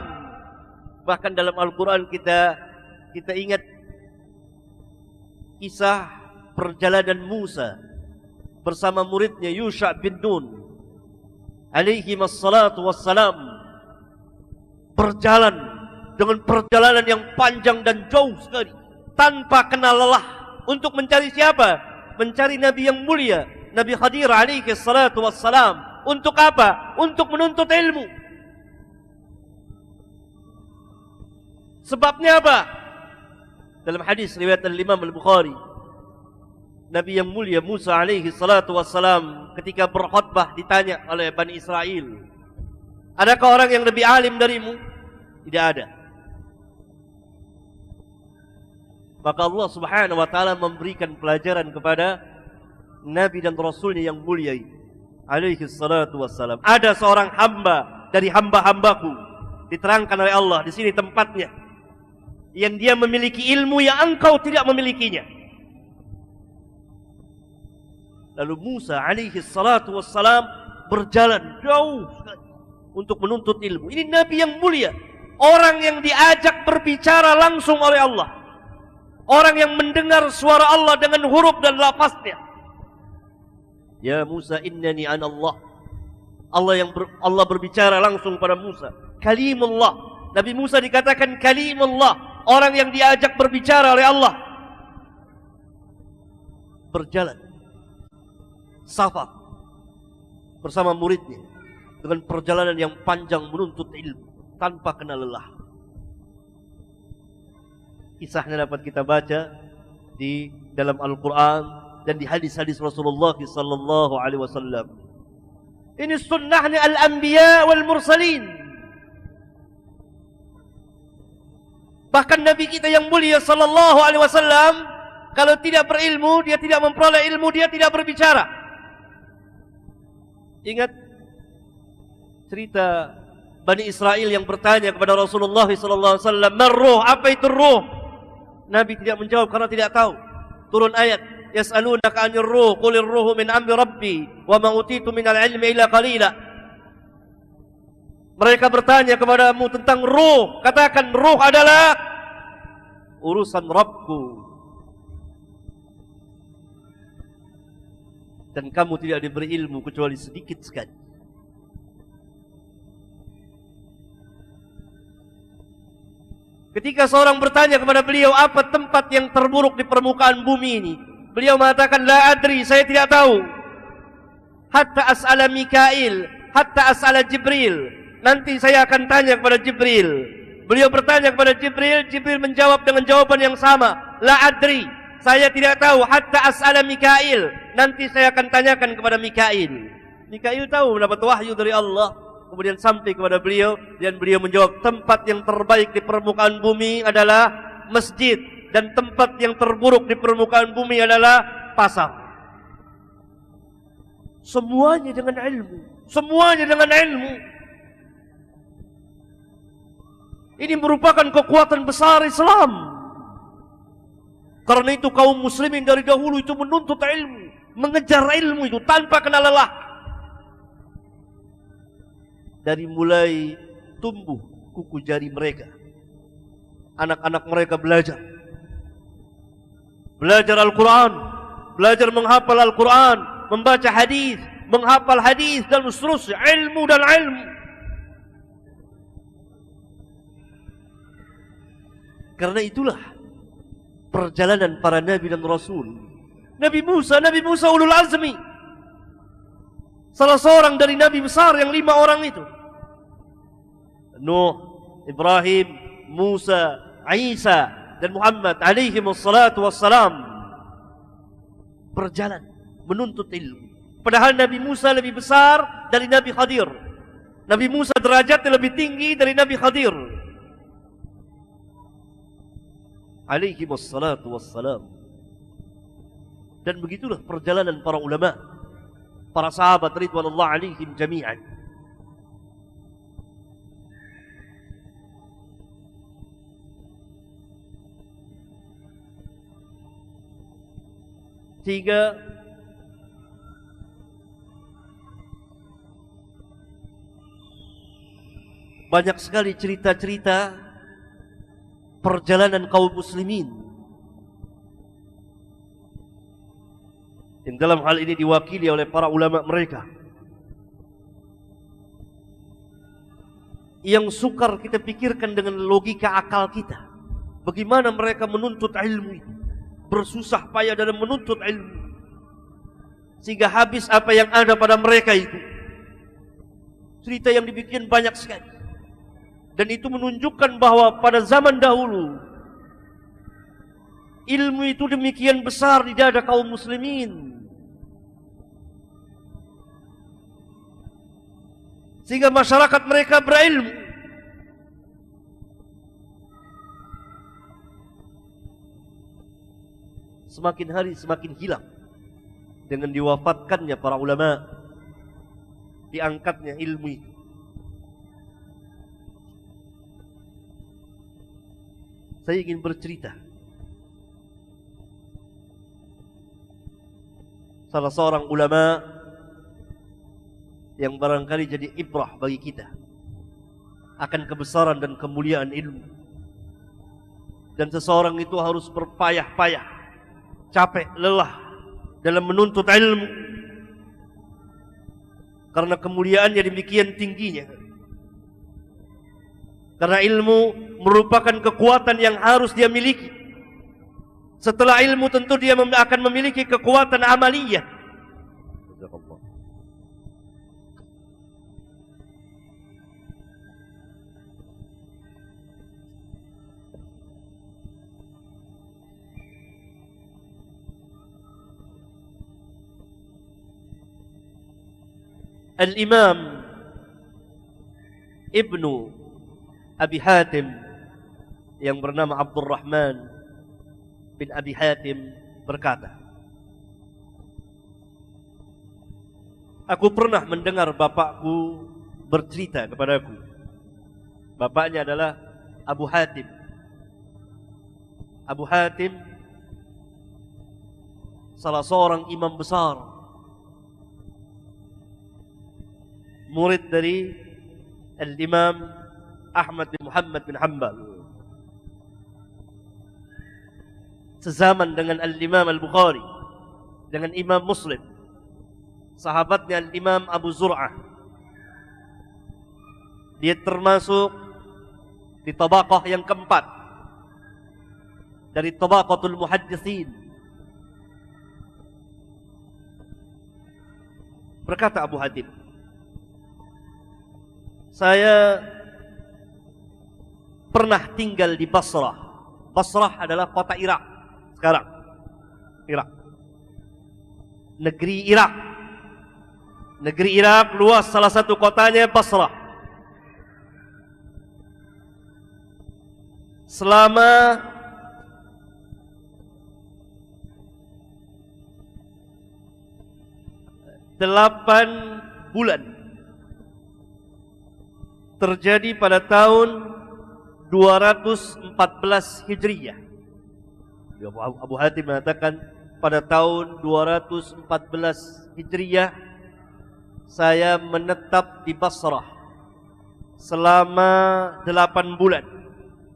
Bahkan dalam Al-Quran kita ingat kisah perjalanan Musa bersama muridnya Yusha bin Nun alaihi wassalatu wassalam, berjalan dengan perjalanan yang panjang dan jauh sekali tanpa kenal lelah untuk mencari siapa? Mencari Nabi yang mulia, Nabi Khadir alaihi salatu wassalam. Untuk apa? Untuk menuntut ilmu. Sebabnya apa? Dalam hadis riwayat Imam Al-Bukhari, Nabi yang mulia Musa alaihi salatu wassalam ketika berkhutbah ditanya oleh Bani Israel, adakah orang yang lebih alim darimu? Tidak ada. Maka Allah subhanahu wa ta'ala memberikan pelajaran kepada Nabi dan Rasulnya yang mulia alaihi salatu wassalam. Ada seorang hamba dari hamba-hambaku, diterangkan oleh Allah di sini tempatnya, yang dia memiliki ilmu yang engkau tidak memilikinya. Lalu Musa alaihi salatu wassalam berjalan jauh untuk menuntut ilmu. Ini Nabi yang mulia, orang yang diajak berbicara langsung oleh Allah, orang yang mendengar suara Allah dengan huruf dan lafaznya. Ya Musa, innani ana Allah. Allah berbicara langsung pada Musa. Kalimullah. Nabi Musa dikatakan kalimullah, orang yang diajak berbicara oleh Allah. Berjalan safar bersama muridnya dengan perjalanan yang panjang menuntut ilmu tanpa kenal lelah. Kisahnya dapat kita baca di dalam Al-Quran dan di hadis-hadis Rasulullah sallallahu alaihi wasallam. Ini sunnahnya al-anbiya wal mursalin. Bahkan Nabi kita yang mulia sallallahu alaihi wasallam, kalau tidak berilmu, dia tidak memperoleh ilmu, dia tidak berbicara. Ingat cerita Bani Israel yang bertanya kepada Rasulullah sallallahu alaihi wasallam, "Marruh, apa itu ruh?" Nabi tidak menjawab karena tidak tahu. Turun ayat, "Yas'alunaka 'anir ruh, qulir ruhu min amri rabbi, wa ma utitu minal ilmi illa qalila." Mereka bertanya kepadamu tentang ruh, katakan ruh adalah urusan Rabbku, dan kamu tidak diberi ilmu kecuali sedikit sekali. Ketika seorang bertanya kepada beliau, apa tempat yang terburuk di permukaan bumi ini? Beliau mengatakan, la adri, saya tidak tahu. Hatta as'ala Mikail, hatta as'ala Jibril. Nanti saya akan tanya kepada Jibril. Beliau bertanya kepada Jibril, Jibril menjawab dengan jawaban yang sama. La adri, saya tidak tahu. Hatta as'ala Mikail. Nanti saya akan tanyakan kepada Mikail. Mikail tahu mendapat wahyu dari Allah. Kemudian sampai kepada beliau, dan beliau menjawab, tempat yang terbaik di permukaan bumi adalah masjid, dan tempat yang terburuk di permukaan bumi adalah pasar. Semuanya dengan ilmu. Semuanya dengan ilmu. Ini merupakan kekuatan besar Islam. Karena itu kaum muslimin dari dahulu itu menuntut ilmu, mengejar ilmu itu tanpa kenal lelah. Dari mulai tumbuh kuku jari mereka, anak-anak mereka belajar Al-Quran, belajar menghafal Al-Quran, membaca hadis, menghafal hadis, dan seterusnya, ilmu dan ilmu. Karena itulah perjalanan para nabi dan rasul. Nabi Musa ulul azmi, salah seorang dari nabi besar yang 5 orang itu. Nuh, Ibrahim, Musa, Isa, dan Muhammad alaihi wassalatu wassalam berjalan menuntut ilmu. Padahal Nabi Musa lebih besar dari Nabi Khadir. Nabi Musa derajatnya lebih tinggi dari Nabi Khadir alaihi wassalatu wassalam. Dan begitulah perjalanan para ulama, para sahabat ridwanullah alaihim jami'an. Sehingga banyak sekali cerita-cerita perjalanan kaum muslimin yang dalam hal ini diwakili oleh para ulama mereka, yang sukar kita pikirkan dengan logika akal kita. Bagaimana mereka menuntut ilmu itu, bersusah payah dalam menuntut ilmu, sehingga habis apa yang ada pada mereka itu. Cerita yang dibikin banyak sekali. Dan itu menunjukkan bahwa pada zaman dahulu ilmu itu demikian besar di dada kaum muslimin, sehingga masyarakat mereka berilmu. Semakin hari semakin hilang dengan diwafatkannya para ulama, diangkatnya ilmu itu. Saya ingin bercerita. Salah seorang ulama yang barangkali jadi ibrah bagi kita akan kebesaran dan kemuliaan ilmu. Dan seseorang itu harus berpayah-payah, capek, lelah dalam menuntut ilmu, karena kemuliaannya demikian tingginya. Karena ilmu merupakan kekuatan yang harus dia miliki. Setelah ilmu tentu dia akan memiliki kekuatan amaliyah. Al-Imam Ibnu Abi Hatim yang bernama Abdurrahman bin Abi Hatim berkata, aku pernah mendengar bapakku bercerita kepadaku. Bapaknya adalah Abu Hatim. Abu Hatim salah seorang imam besar, murid dari Al-Imam Ahmad bin Muhammad bin Hanbal, sezaman dengan Al-Imam Al-Bukhari, dengan Imam Muslim, sahabatnya Al-Imam Abu Zur'ah. Dia termasuk di tabaqah yang keempat dari tabaqatul muhadditsin. Berkata Abu Hatim, saya pernah tinggal di Basrah. Basrah adalah kota Irak sekarang. Irak. Negeri Irak. Negeri Irak luas, salah satu kotanya Basrah. Selama delapan bulan terjadi pada tahun 214 Hijriyah. Abu Hatim mengatakan pada tahun 214 Hijriyah saya menetap di Basrah selama 8 bulan.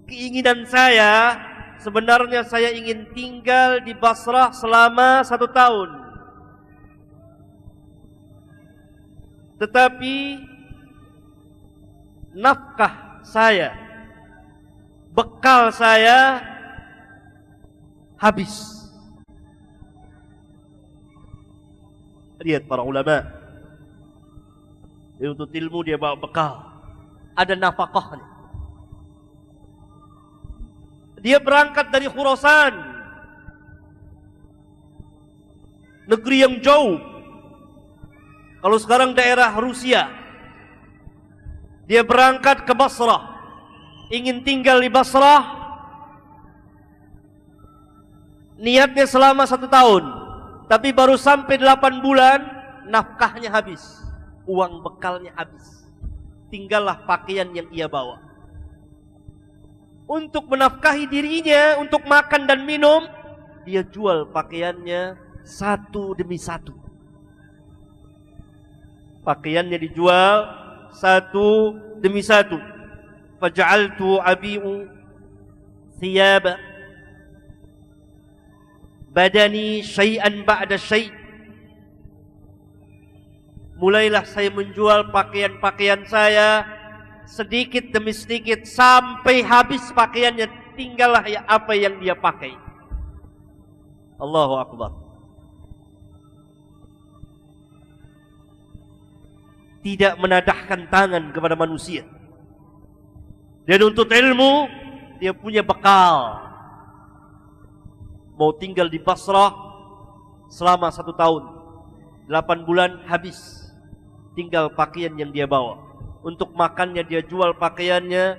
Keinginan saya sebenarnya saya ingin tinggal di Basrah selama 1 tahun. Tetapi nafkah saya, bekal saya habis. Lihat para ulama, untuk ilmu dia bawa bekal, ada nafkahnya. Dia berangkat dari Khurasan, negeri yang jauh. Kalau sekarang daerah Rusia. Dia berangkat ke Basrah, ingin tinggal di Basrah. Niatnya selama 1 tahun, tapi baru sampai 8 bulan nafkahnya habis, uang bekalnya habis. Tinggallah pakaian yang ia bawa. Untuk menafkahi dirinya, untuk makan dan minum, dia jual pakaiannya satu demi satu. Pakaiannya dijual satu demi satu. Faja'altu abi'u thiyaba badani syai'an ba'da syai'. Mulailah saya menjual pakaian-pakaian saya sedikit demi sedikit sampai habis pakaiannya, tinggallah ya apa yang dia pakai. Allahu Akbar. Tidak menadahkan tangan kepada manusia. Dia nuntut ilmu, dia punya bekal. Mau tinggal di Basrah selama 1 tahun, 8 bulan habis, tinggal pakaian yang dia bawa. Untuk makannya dia jual pakaiannya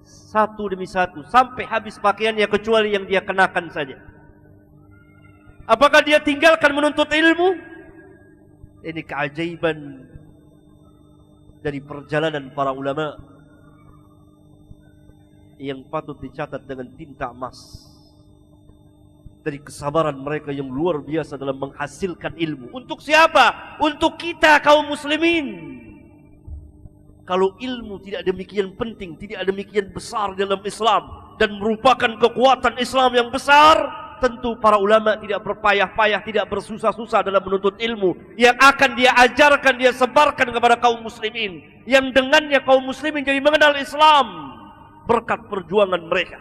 satu demi satu sampai habis pakaiannya, kecuali yang dia kenakan saja. Apakah dia tinggalkan menuntut ilmu? Ini keajaiban dari perjalanan para ulama yang patut dicatat dengan tinta emas. Dari kesabaran mereka yang luar biasa dalam menghasilkan ilmu. Untuk siapa? Untuk kita kaum muslimin. Kalau ilmu tidak demikian penting, tidak demikian besar dalam Islam dan merupakan kekuatan Islam yang besar, tentu para ulama tidak berpayah-payah, tidak bersusah-susah dalam menuntut ilmu yang akan dia ajarkan, dia sebarkan kepada kaum muslimin, yang dengannya kaum muslimin jadi mengenal Islam berkat perjuangan mereka.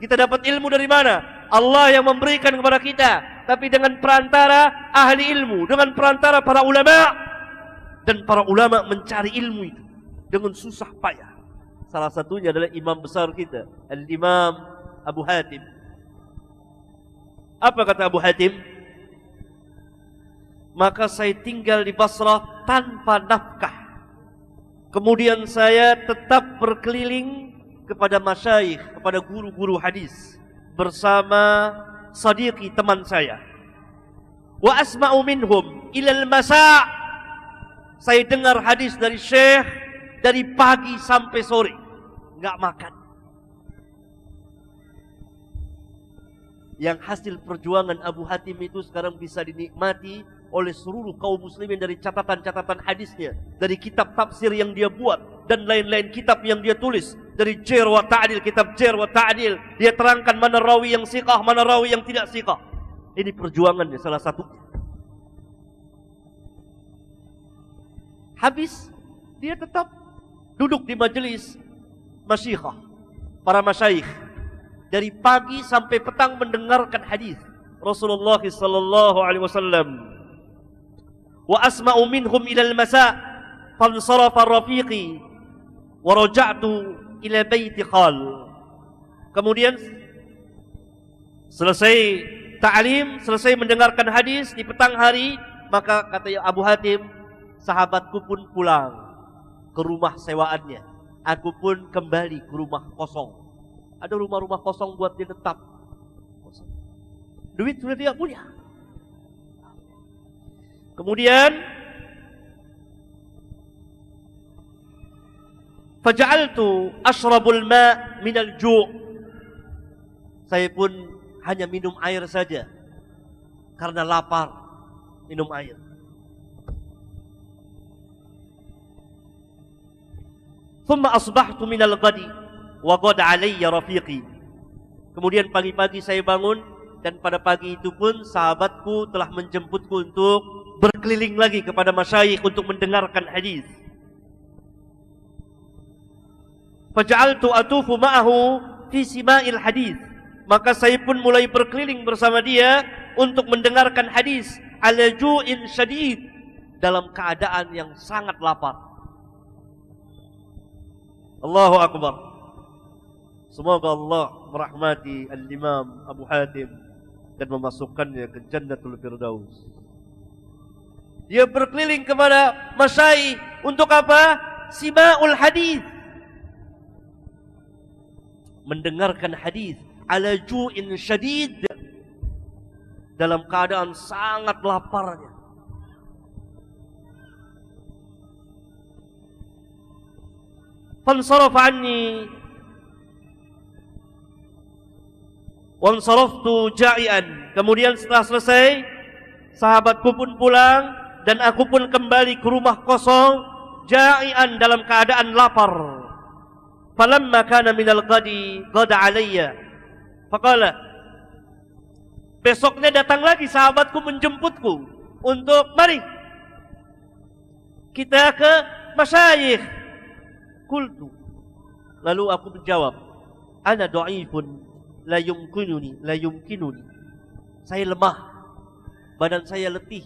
Kita dapat ilmu dari mana? Allah yang memberikan kepada kita, tapi dengan perantara ahli ilmu, dengan perantara para ulama, dan para ulama mencari ilmu itu dengan susah payah. Salah satunya adalah imam besar kita, Al-Imam Abu Hatim. Apa kata Abu Hatim? Maka saya tinggal di Basrah tanpa nafkah. Kemudian saya tetap berkeliling kepada masyayikh, kepada guru-guru hadis bersama sadiqi, teman saya. Wa asma'u minhum ilal masa'. Saya dengar hadis dari syekh dari pagi sampai sore, enggak makan. Yang hasil perjuangan Abu Hatim itu sekarang bisa dinikmati oleh seluruh kaum muslimin dari catatan-catatan hadisnya, dari kitab tafsir yang dia buat dan lain-lain kitab yang dia tulis, dari Jar wa Ta'dil, kitab Jar wa Ta'dil, dia terangkan mana rawi yang siqah, mana rawi yang tidak siqah. Ini perjuangannya salah satunya. Habis dia tetap duduk di majelis masyikhah, para masyayikh, dari pagi sampai petang mendengarkan hadis Rasulullah sallallahu alaihi wasallam. Wa asma'u minhum ila al-masa' fansarafa rafiqi wa raja'tu ila baiti qal. Kemudian selesai ta'lim, selesai mendengarkan hadis di petang hari, maka kata Abu Hatim, sahabatku pun pulang ke rumah sewaannya. Aku pun kembali ke rumah kosong. Ada rumah-rumah kosong buat dia tetap kosong. Duit sudah tidak punya. Kemudian faja'altu ashrabul ma' minal ju'. Saya pun hanya minum air saja karena lapar, minum air. Thumma asbahtu minal ghadi wa qad alayya rafiqi. Kemudian pagi-pagi saya bangun, dan pada pagi itu pun sahabatku telah menjemputku untuk berkeliling lagi kepada masyayikh untuk mendengarkan hadis. Faja'altu atufu ma'ahu fi sima'il hadis. Maka saya pun mulai berkeliling bersama dia untuk mendengarkan hadis ala ju'in syadid, dalam keadaan yang sangat lapar. Allahu Akbar. Semoga Allah merahmati Al-Imam Abu Hatim dan memasukkannya ke Jannatul Firdaus. Dia berkeliling kepada masyayikh untuk apa? Sima'ul hadis. Mendengarkan hadis ala ju'in syadid, dalam keadaan sangat laparnya. Fansarafa anni wansaraftu ja'ian. Kemudian setelah selesai, sahabatku pun pulang dan aku pun kembali ke rumah kosong, ja'ian dalam keadaan lapar. Falamma kana minal ghadi ghada alayya. Faqala, besoknya datang lagi sahabatku menjemputku untuk mari kita ke masyayikh. Qultu, lalu aku menjawab, ana dha'ifun la yumkinuni. Saya lemah, badan saya letih,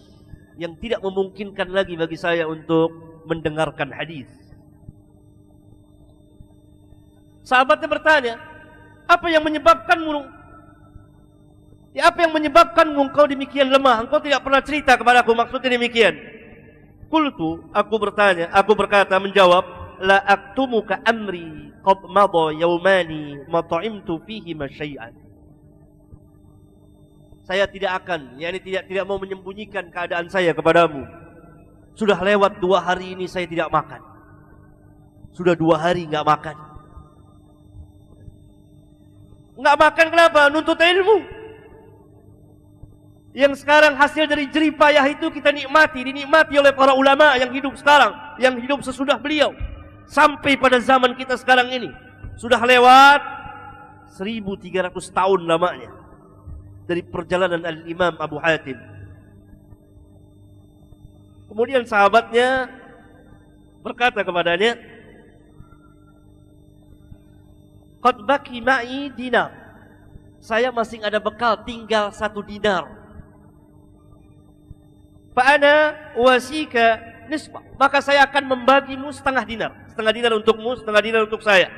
yang tidak memungkinkan lagi bagi saya untuk mendengarkan hadis. Sahabatnya bertanya, apa yang menyebabkanmu? Apa yang menyebabkanmu engkau demikian lemah? Engkau tidak pernah cerita kepadaku, maksudnya demikian. Qultu, aku berkata, menjawab, la aktumuka amri qad madha yawmani ma ta'imtu fihi ma syai'an. Saya tidak akan, tidak mau menyembunyikan keadaan saya kepadamu. Sudah lewat 2 hari ini saya tidak makan. Sudah 2 hari enggak makan. Enggak makan kenapa? Nuntut ilmu. Yang sekarang hasil dari jerih payah itu kita dinikmati oleh para ulama yang hidup sekarang, yang hidup sesudah beliau. Sampai pada zaman kita sekarang ini. Sudah lewat 1300 tahun lamanya dari perjalanan Al-Imam Abu Hatim. Kemudian sahabatnya berkata kepadanya, qad baki ma'i dinar. Saya masih ada bekal, tinggal 1 dinar. Fa ana wasika nisfa. Maka saya akan membagimu setengah dinar. Setengah dinar untukmu, setengah dinar untuk saya.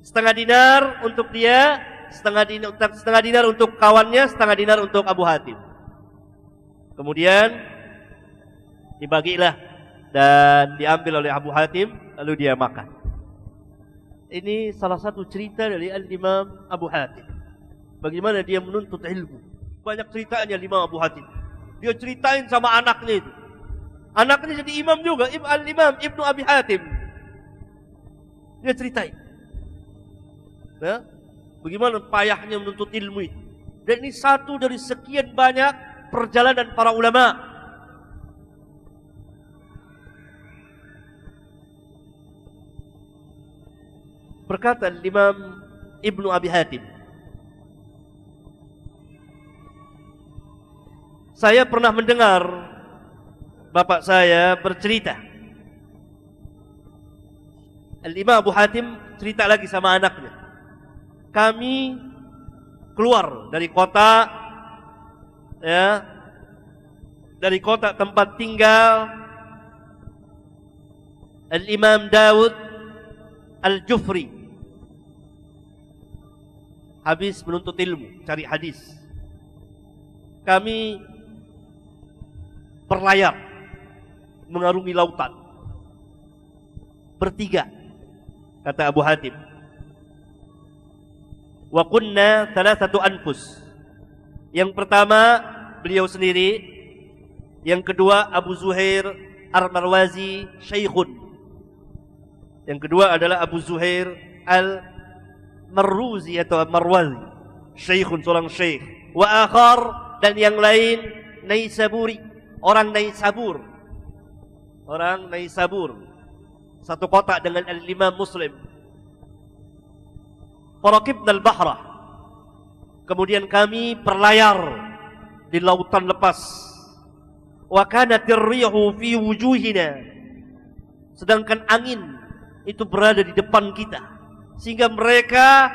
Setengah dinar untuk dia, setengah dinar untuk kawannya, setengah dinar untuk Abu Hatim. Kemudian dibagilah dan diambil oleh Abu Hatim, lalu dia makan. Ini salah satu cerita dari Al-Imam Abu Hatim. Bagaimana dia menuntut ilmu. Banyak ceritanya Imam Abu Hatim. Dia ceritain sama anaknya itu. Anaknya jadi imam juga, Al-Imam Ibnu Abi Hatim. Dia ceritain. Ya? Bagaimana payahnya menuntut ilmu itu. Dan ini satu dari sekian banyak perjalanan para ulama. Berkata Imam Ibnu Abi Hatim, saya pernah mendengar bapak saya bercerita. Al-Imam Abu Hatim cerita lagi sama anaknya. Kami keluar dari kota, ya, dari kota tempat tinggal Al-Imam Dawud Al-Jufri. Habis menuntut ilmu, cari hadis. Kami berlayar mengarungi lautan bertiga, kata Abu Hatim. Wa kunna thalathatu anfus. Yang pertama beliau sendiri, yang kedua Abu Zuhair Al-Marwazi Syekhun, yang kedua adalah Abu Zuhair Al-Marwazi atau Al-Marwazi Syekhun, seorang syekh. Wa akhar, dan yang lain Naisaburi, orang Naisabur. Orang Naisabur, satu kota dengan Al-Imam Muslim. Faraqibna al-bahra, kemudian kami berlayar di lautan lepas. Wa kanatir rihu fi wujuhina, sedangkan angin itu berada di depan kita, sehingga mereka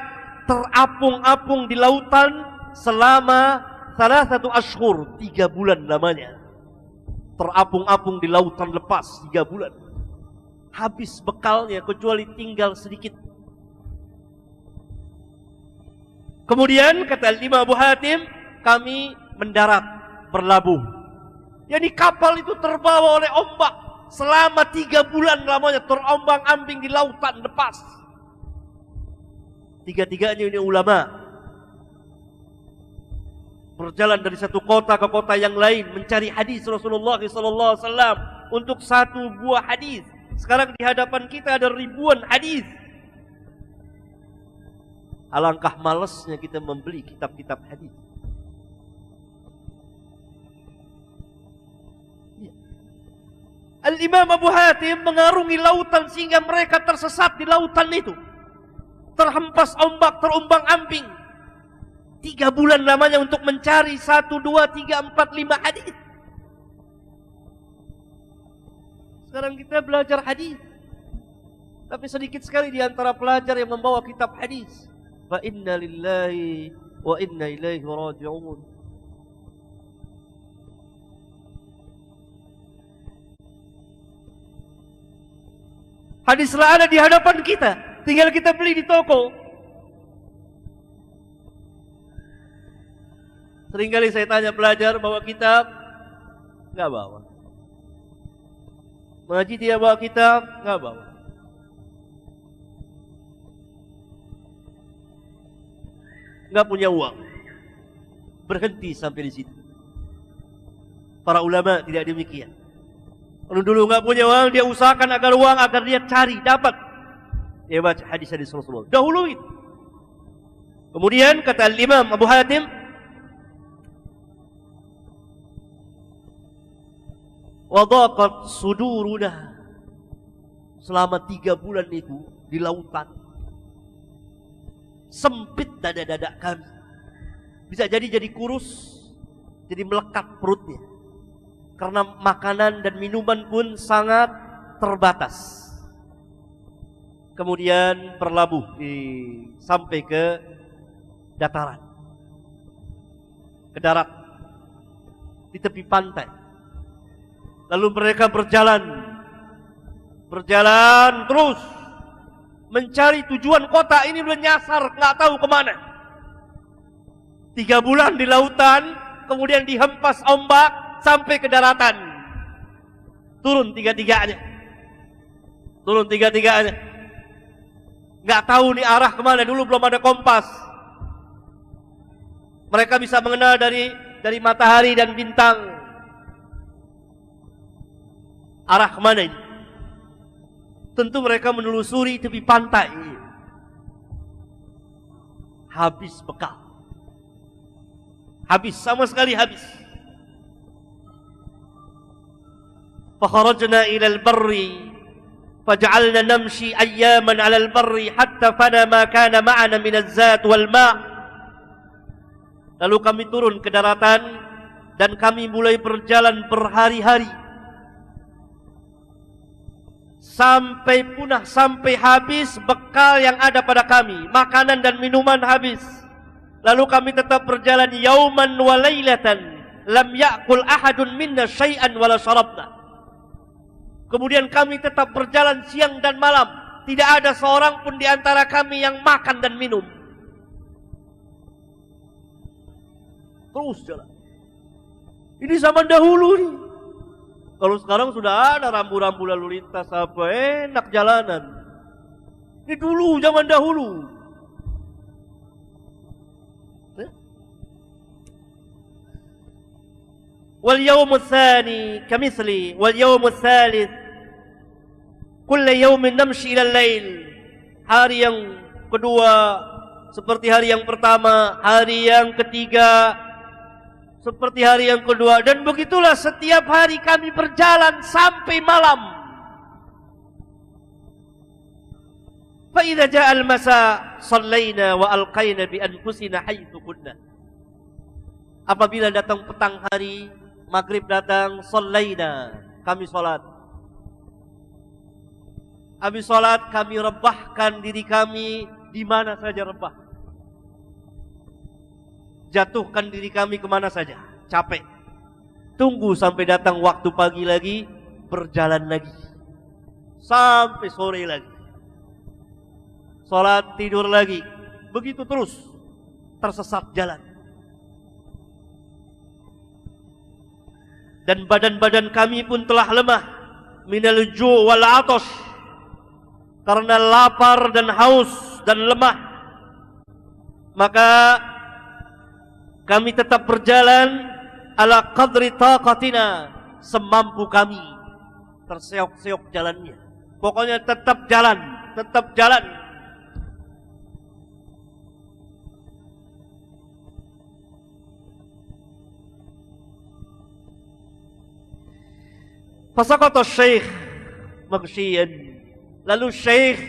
terapung-apung di lautan selama 3 ashhur, 3 bulan lamanya. Terapung-apung di lautan lepas 3 bulan. Habis bekalnya kecuali tinggal sedikit. Kemudian kata Imam Abu Hatim, kami mendarat, berlabuh. Jadi kapal itu terbawa oleh ombak selama 3 bulan lamanya, terombang-ambing di lautan lepas. Tiga-tiganya ini ulama, berjalan dari satu kota ke kota yang lain mencari hadis Rasulullah SAW untuk satu buah hadis. Sekarang di hadapan kita ada ribuan hadis. Alangkah malasnya kita membeli kitab-kitab hadis. Al-Imam Abu Hatim mengarungi lautan sehingga mereka tersesat di lautan itu. Terhempas ombak, terumbang-ambing. 3 bulan lamanya untuk mencari 1, 2, 3, 4, 5 hadis. Sekarang kita belajar hadis, tapi sedikit sekali di antara pelajar yang membawa kitab hadis. Fa inna lillahi wa inna ilaihi raji'un. Hadislah ada di hadapan kita, tinggal kita beli di toko. Seringkali saya tanya pelajar bawa kitab, nggak bawa. Mengaji dia bawa kitab, nggak bawa. Nggak punya uang. Berhenti sampai di situ. Para ulama tidak demikian. Kalau dulu nggak punya uang, dia usahakan agar uang, agar dia cari, dapat. Dia baca hadis-hadis Rasulullah. Dahului. Kemudian kata Imam Abu Hatim, wadaqat suduruna. Selama 3 bulan itu di lautan, sempit dada-dada kami. Bisa jadi kurus, jadi melekat perutnya. Karena makanan dan minuman pun sangat terbatas. Kemudian berlabuh sampai ke dataran, ke darat, di tepi pantai. Lalu mereka berjalan terus mencari tujuan kota. Ini belum nyasar, nggak tahu kemana. 3 bulan di lautan, kemudian dihempas ombak sampai ke daratan. Turun tiga-tiganya. Nggak tahu nih arah kemana. Dulu belum ada kompas. Mereka bisa mengenal dari matahari dan bintang arah kemana ini. Tentu mereka menelusuri tepi pantai. Habis bekal. Habis, sama sekali habis. Fakharajna ila al-barri faj'alna namshi ayyaman 'ala al-barri hatta fana ma kana ma'ana min az-zat wal ma'. Lalu kami turun ke daratan dan kami mulai berjalan berhari-hari sampai punah, sampai habis bekal yang ada pada kami, makanan dan minuman habis. Lalu kami tetap berjalan yauman wa lailatan lam ya'kul ahadun minna syai'an wala syarabna. Kemudian kami tetap berjalan siang dan malam, tidak ada seorang pun di antara kami yang makan dan minum. Terus jalan. Ini zaman dahulu nih. Kalau sekarang sudah ada rambu-rambu lalu lintas, apa enak jalanan. Ini dulu, zaman dahulu. Wal yawmul tsani kamithli wal yawmul tsalits kullu yawmin namshi ila al-lail. Hari yang kedua seperti hari yang pertama, hari yang ketiga seperti hari yang kedua, dan begitulah setiap hari kami berjalan sampai malam. Fa idza jaa al-masa shallaina wa alqaina bi anfusina haitsu kunna. Apabila datang petang hari, maghrib datang, shallaina, kami salat. Habis salat kami rebahkan diri kami di mana saja rebah. Jatuhkan diri kami kemana saja, capek. Tunggu sampai datang waktu pagi lagi, berjalan lagi. Sampai sore lagi. Salat, tidur lagi. Begitu terus, tersesat jalan. Dan badan-badan kami pun telah lemah. Minal ju' wal 'atash. Karena lapar dan haus dan lemah, maka kami tetap berjalan ala qadri taqatina, semampu kami. Terseok-seok jalannya. Pokoknya tetap jalan, tetap jalan. Fasaqata Syekh maghsyian. Lalu Syekh,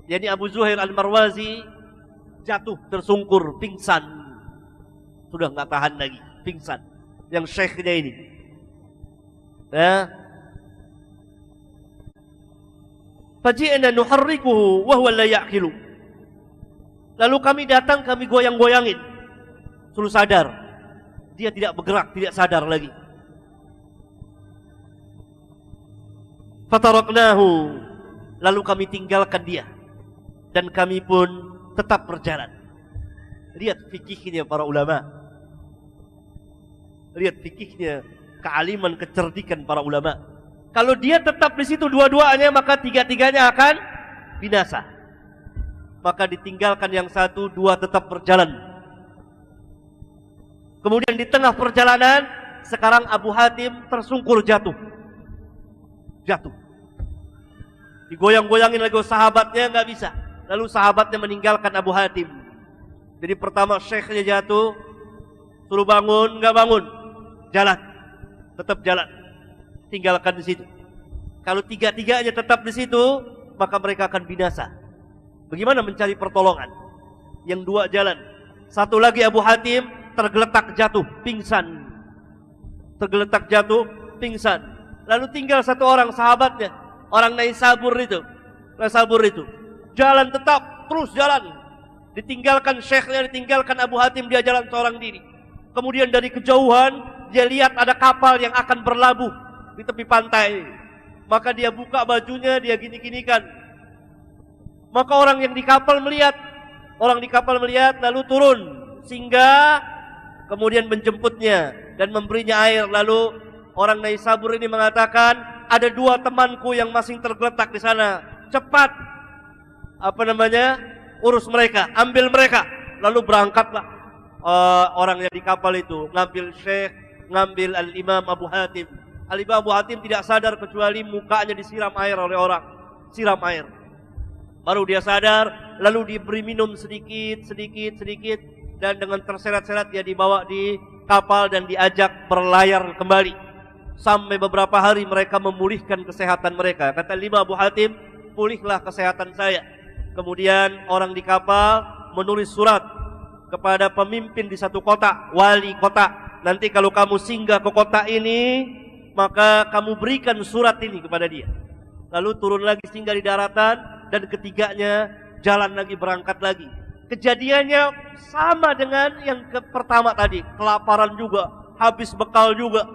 yakni Abu Zuhair Al-Marwazi, jatuh tersungkur, pingsan. Sudah enggak tahan lagi, pingsan. Yang syekhnya ini. Ya. Faji'na nuharrikuhu wa huwa la ya'qilu. Lalu kami datang, kami goyang-goyangin. Suruh sadar. Dia tidak bergerak, tidak sadar lagi. Fataraknahu. Lalu kami tinggalkan dia. Dan kami pun tetap berjalan. Lihat fikihnya para ulama. Lihat fikihnya, kealiman, kecerdikan para ulama. Kalau dia tetap di situ dua-duanya, maka tiga-tiganya akan binasa. Maka ditinggalkan yang satu, dua tetap berjalan. Kemudian di tengah perjalanan, sekarang Abu Hatim tersungkur jatuh. Jatuh. Digoyang-goyangin lagi sahabatnya, nggak bisa. Lalu sahabatnya meninggalkan Abu Hatim. Jadi pertama syekhnya jatuh, suruh bangun, nggak bangun, jalan, tetap jalan, tinggalkan di situ. Kalau tiga-tiganya tetap di situ, maka mereka akan binasa. Bagaimana mencari pertolongan? Yang dua jalan, satu lagi Abu Hatim tergeletak jatuh, pingsan, tergeletak jatuh, pingsan. Lalu tinggal satu orang sahabatnya, orang Naisabur itu, jalan tetap, terus jalan. Ditinggalkan syekhnya, ditinggalkan Abu Hatim, dia jalan seorang diri. Kemudian dari kejauhan dia lihat ada kapal yang akan berlabuh di tepi pantai. Maka dia buka bajunya, dia gini-ginikan. Maka orang di kapal melihat lalu turun singgah, kemudian menjemputnya dan memberinya air. Lalu orang Naisabur ini mengatakan, ada dua temanku yang masih tergeletak di sana. Cepat, urus mereka, ambil mereka. Lalu berangkatlah orang yang di kapal itu, ngambil Syekh, ngambil Al-Imam Abu Hatim. Al-Imam Abu Hatim tidak sadar kecuali mukanya disiram air oleh orang. Siram air. Baru dia sadar, lalu diberi minum sedikit. Dan dengan terseret-seret dia dibawa di kapal dan diajak berlayar kembali. Sampai beberapa hari mereka memulihkan kesehatan mereka. Kata Imam Abu Hatim, pulihlah kesehatan saya. Kemudian orang di kapal menulis surat kepada pemimpin di satu kota, wali kota. Nanti kalau kamu singgah ke kota ini, maka kamu berikan surat ini kepada dia. Lalu turun lagi singgah di daratan, dan ketiganya jalan lagi, berangkat lagi. Kejadiannya sama dengan yang pertama tadi, kelaparan juga, habis bekal juga.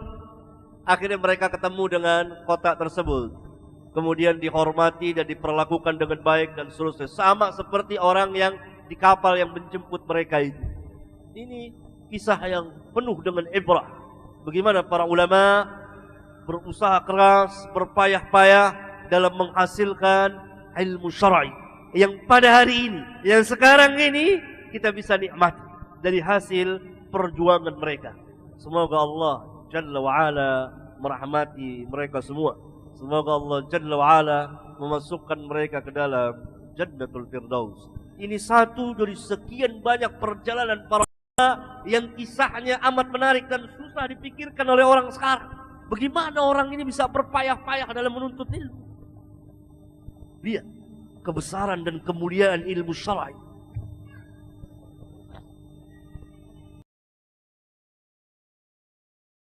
Akhirnya mereka ketemu dengan kota tersebut. Kemudian dihormati dan diperlakukan dengan baik dan seterusnya. Sama seperti orang yang di kapal yang menjemput mereka itu. Ini kisah yang penuh dengan ibrah. Bagaimana para ulama berusaha keras, berpayah-payah dalam menghasilkan ilmu syar'i yang pada hari ini, yang sekarang ini kita bisa nikmati dari hasil perjuangan mereka. Semoga Allah Jalla wa'ala merahmati mereka semua. Semoga Allah Jalla wa'ala memasukkan mereka ke dalam Jannatul Firdaus. Ini satu dari sekian banyak perjalanan para ulama yang kisahnya amat menarik dan susah dipikirkan oleh orang sekarang. Bagaimana orang ini bisa berpayah-payah dalam menuntut ilmu? Lihat kebesaran dan kemuliaan ilmu syar'i.